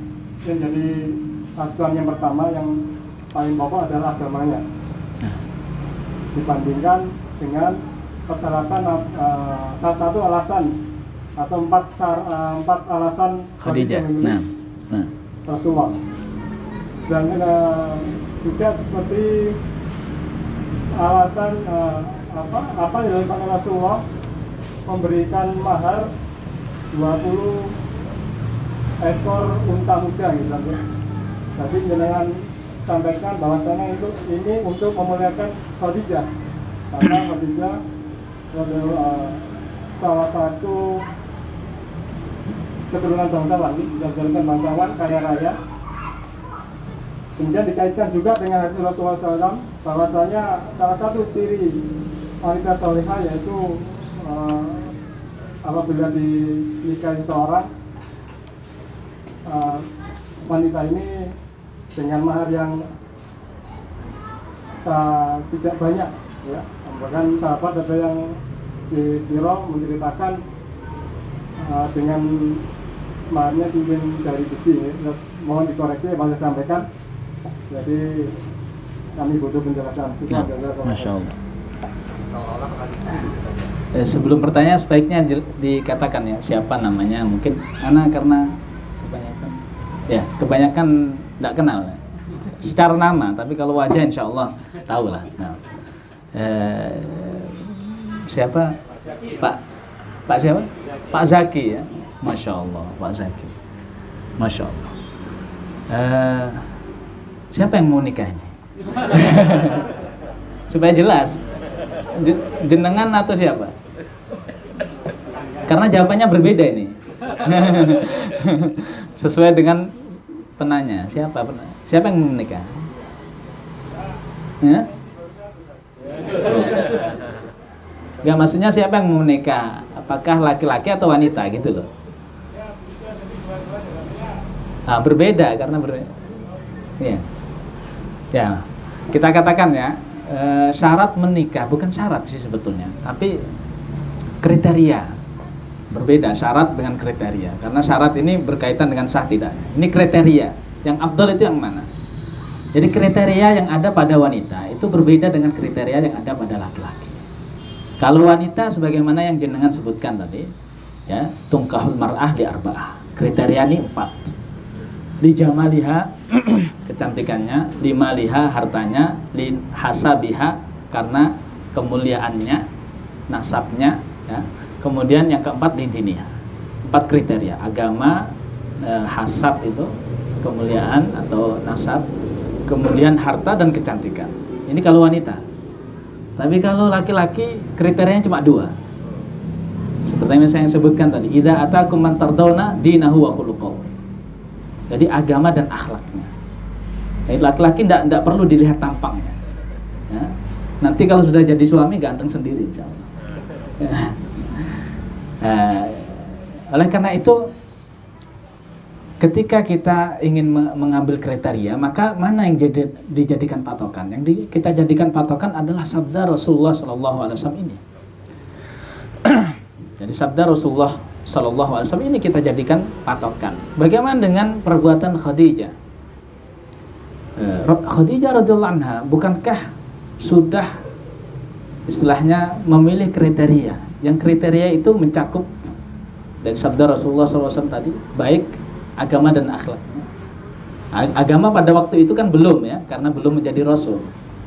yang jadi acuan yang pertama yang paling pokok adalah agamanya, dibandingkan dengan persyaratan salah satu alasan atau 4 alasan
Khadijah. Nah.
Rasulullah. Dan juga seperti alasan apa yang dilakukan Rasulullah memberikan mahar 20 ekor unta muda gitu. Tapi dengan sampaikan bahwasanya ini untuk memuliakan Khadijah, karena Khadijah adalah salah satu keturunan bangsawan, dijadikan bangsawan kaya raya. Kemudian dikaitkan juga dengan hadis Rasulullah SAW bahwasanya salah satu ciri wanita salihah yaitu apabila dinikahi seorang wanita ini dengan mahar yang tidak banyak, ya. Bahkan sahabat ada yang di Sirah menceritakan dengan maharnya cincin dari besi, ya. Mohon dikoreksi yang saya sampaikan. Jadi kami butuh penjelasan.
Masya Allah. Sebelum pertanyaan sebaiknya dikatakan ya siapa namanya, mungkin anak karena kebanyakan tidak kenal secara nama, tapi kalau wajah insya Allah tahu lah. Nah, siapa? Pak siapa? Pak Zaki, ya. Masya Allah, Pak Zaki. Masya Allah. Siapa yang mau nikah ini? Supaya jelas, jenengan atau siapa? Karena jawabannya berbeda ini. Sesuai dengan penanya, siapa yang mau menikah? Ya? Enggak, maksudnya siapa yang mau menikah? Apakah laki-laki atau wanita gitu loh? Nah, berbeda karena ya. Ya, kita katakan ya, syarat menikah bukan syarat sih sebetulnya, tapi kriteria. Berbeda syarat dengan kriteria, karena syarat ini berkaitan dengan sah tidaknya. Ini kriteria, yang afdal itu yang mana? Jadi kriteria yang ada pada wanita itu berbeda dengan kriteria yang ada pada laki-laki. Kalau wanita sebagaimana yang jenengan sebutkan tadi, ya, tungkahul mar'ah li arba'ah. Kriteria ini 4. Li jamaliha kecantikannya, li maliha hartanya, li hasabiha karena kemuliaannya, nasabnya, ya. Kemudian yang keempat li diniha. 4 kriteria, agama, hasab itu kemuliaan atau nasab, kemudian harta dan kecantikan. Ini kalau wanita. Tapi kalau laki-laki kriterianya cuma 2. Seperti yang saya sebutkan tadi, idza atakum man tardawna dinahu wa khuluquhu. Jadi agama dan akhlaknya. Jadi laki-laki tidak perlu dilihat tampangnya. Ya. Nanti kalau sudah jadi suami ganteng sendiri insyaallah. Ya. Oleh karena itu, ketika kita ingin mengambil kriteria, maka mana yang dijadikan patokan? Yang kita jadikan patokan adalah sabda Rasulullah SAW ini. Jadi sabda Rasulullah SAW ini kita jadikan patokan. Bagaimana dengan perbuatan Khadijah? Khadijah radhiyallahu anha, bukankah sudah istilahnya memilih kriteria? Yang kriteria itu mencakup dari sabda Rasulullah SAW tadi, baik agama dan akhlaknya. Agama pada waktu itu kan belum, ya, karena belum menjadi rasul.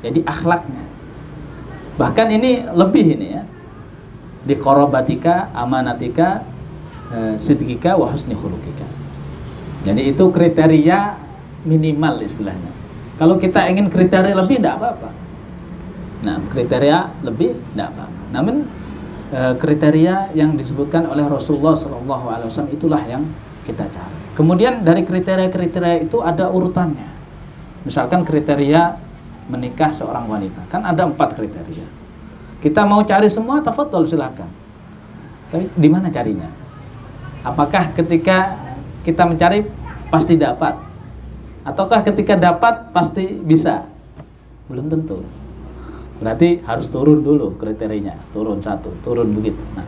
Jadi akhlaknya. Bahkan ini lebih ini, ya. Di qarabatika, amanatika, sidqika wa husni khuluqika. Jadi itu kriteria minimal istilahnya. Kalau kita ingin kriteria lebih tidak apa-apa. Nah, kriteria lebih tidak apa-apa. Namun kriteria yang disebutkan oleh Rasulullah SAW itulah yang kita cari. Kemudian dari kriteria-kriteria itu ada urutannya. Misalkan kriteria menikah seorang wanita, kan ada 4 kriteria. Kita mau cari semua, tafadhol silakan. Tapi di mana carinya? Apakah ketika kita mencari pasti dapat? Ataukah ketika dapat pasti bisa? Belum tentu. Berarti harus turun dulu kriterianya, turun 1, turun begitu. Nah,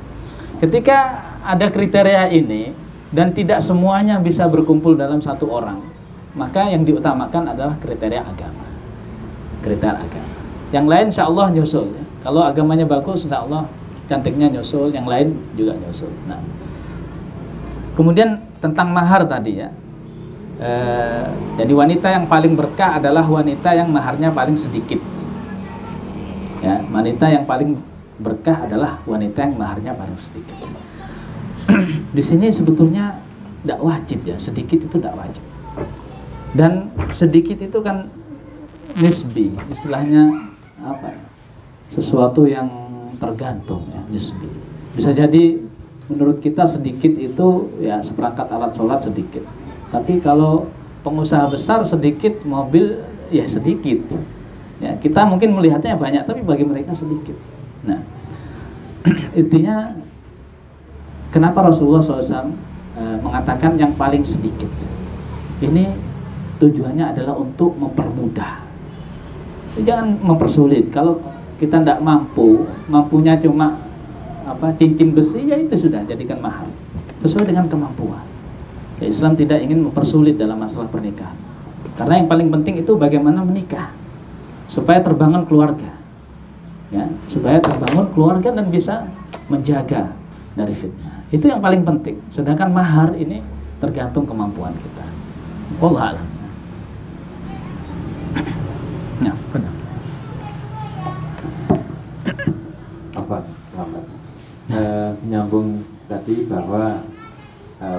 ketika ada kriteria ini dan tidak semuanya bisa berkumpul dalam 1 orang, maka yang diutamakan adalah kriteria agama. Kriteria agama. Yang lain insya Allah nyusul, ya. Kalau agamanya bagus, insya Allah cantiknya nyusul, yang lain juga nyusul. Nah, kemudian tentang mahar tadi, ya. Jadi wanita yang paling berkah adalah wanita yang maharnya paling sedikit. Ya, wanita yang paling berkah adalah wanita yang maharnya paling sedikit. Di sini sebetulnya tidak wajib, ya, sedikit itu tidak wajib. Dan sedikit itu kan nisbi, istilahnya apa? Sesuatu yang tergantung, ya, nisbi. Bisa jadi menurut kita sedikit itu ya seperangkat alat sholat sedikit. Tapi kalau pengusaha besar sedikit mobil ya sedikit. Ya, kita mungkin melihatnya banyak, tapi bagi mereka sedikit. Nah, intinya kenapa Rasulullah SAW mengatakan yang paling sedikit? Ini tujuannya adalah untuk mempermudah. Jangan mempersulit. Kalau kita tidak mampu, mampunya cuma cincin besi, ya itu sudah jadikan mahal. Sesuai dengan kemampuan. Ya, Islam tidak ingin mempersulit dalam masalah pernikahan. Karena yang paling penting itu bagaimana menikah. Supaya terbangun keluarga, ya, supaya terbangun keluarga dan bisa menjaga dari fitnah. Itu yang paling penting. Sedangkan mahar ini tergantung kemampuan kita. Wallahu a'lam. Ya, benar.
Apa? Menyambung tadi bahwa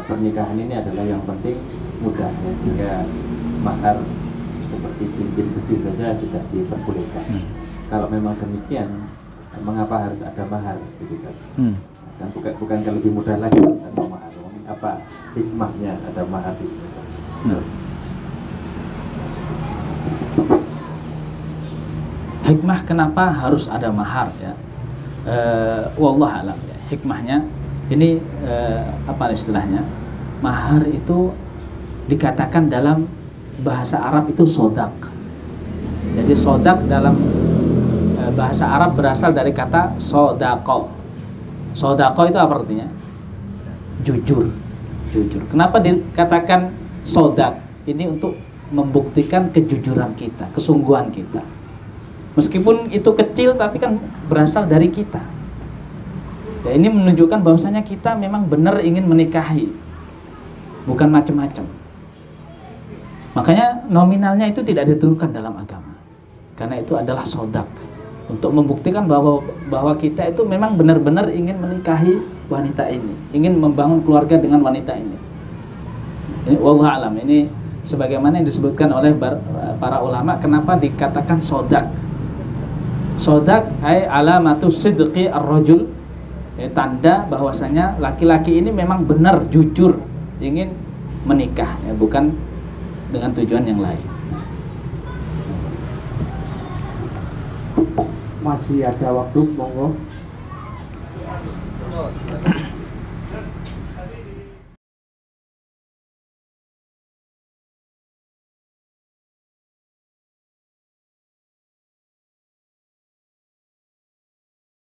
pernikahan ini adalah yang penting mudah, ya, sehingga mahar seperti cincin besi saja sudah diperbolehkan. Kalau memang demikian, mengapa harus ada mahar, gitu kan? Dan bukan lebih mudah lagi tanpa mahar. Apa hikmahnya ada mahar di sini?
Hikmah kenapa harus ada mahar, ya? Wallahu a'lam, ya. Hikmahnya ini apa istilahnya? Mahar itu dikatakan dalam bahasa Arab itu sodak. Jadi sodak dalam bahasa Arab berasal dari kata sodako. Sodako itu apa artinya? Jujur. Jujur. Kenapa dikatakan sodak? Ini untuk membuktikan kejujuran kita, kesungguhan kita. Meskipun itu kecil, tapi kan berasal dari kita. Ya, ini menunjukkan bahwasanya kita memang benar ingin menikahi, bukan macam-macam. Makanya nominalnya itu tidak ditentukan dalam agama, karena itu adalah sodak, untuk membuktikan bahwa kita itu memang benar-benar ingin menikahi wanita ini, ingin membangun keluarga dengan wanita ini. Ini wallahu alam, ini sebagaimana yang disebutkan oleh para ulama, kenapa dikatakan sodak. Sodak ay alamatu sidqi ar-rajul, tanda bahwasanya laki-laki ini memang benar jujur ingin menikah, ya, bukan dengan tujuan yang lain.
Masih ada waktu, monggo.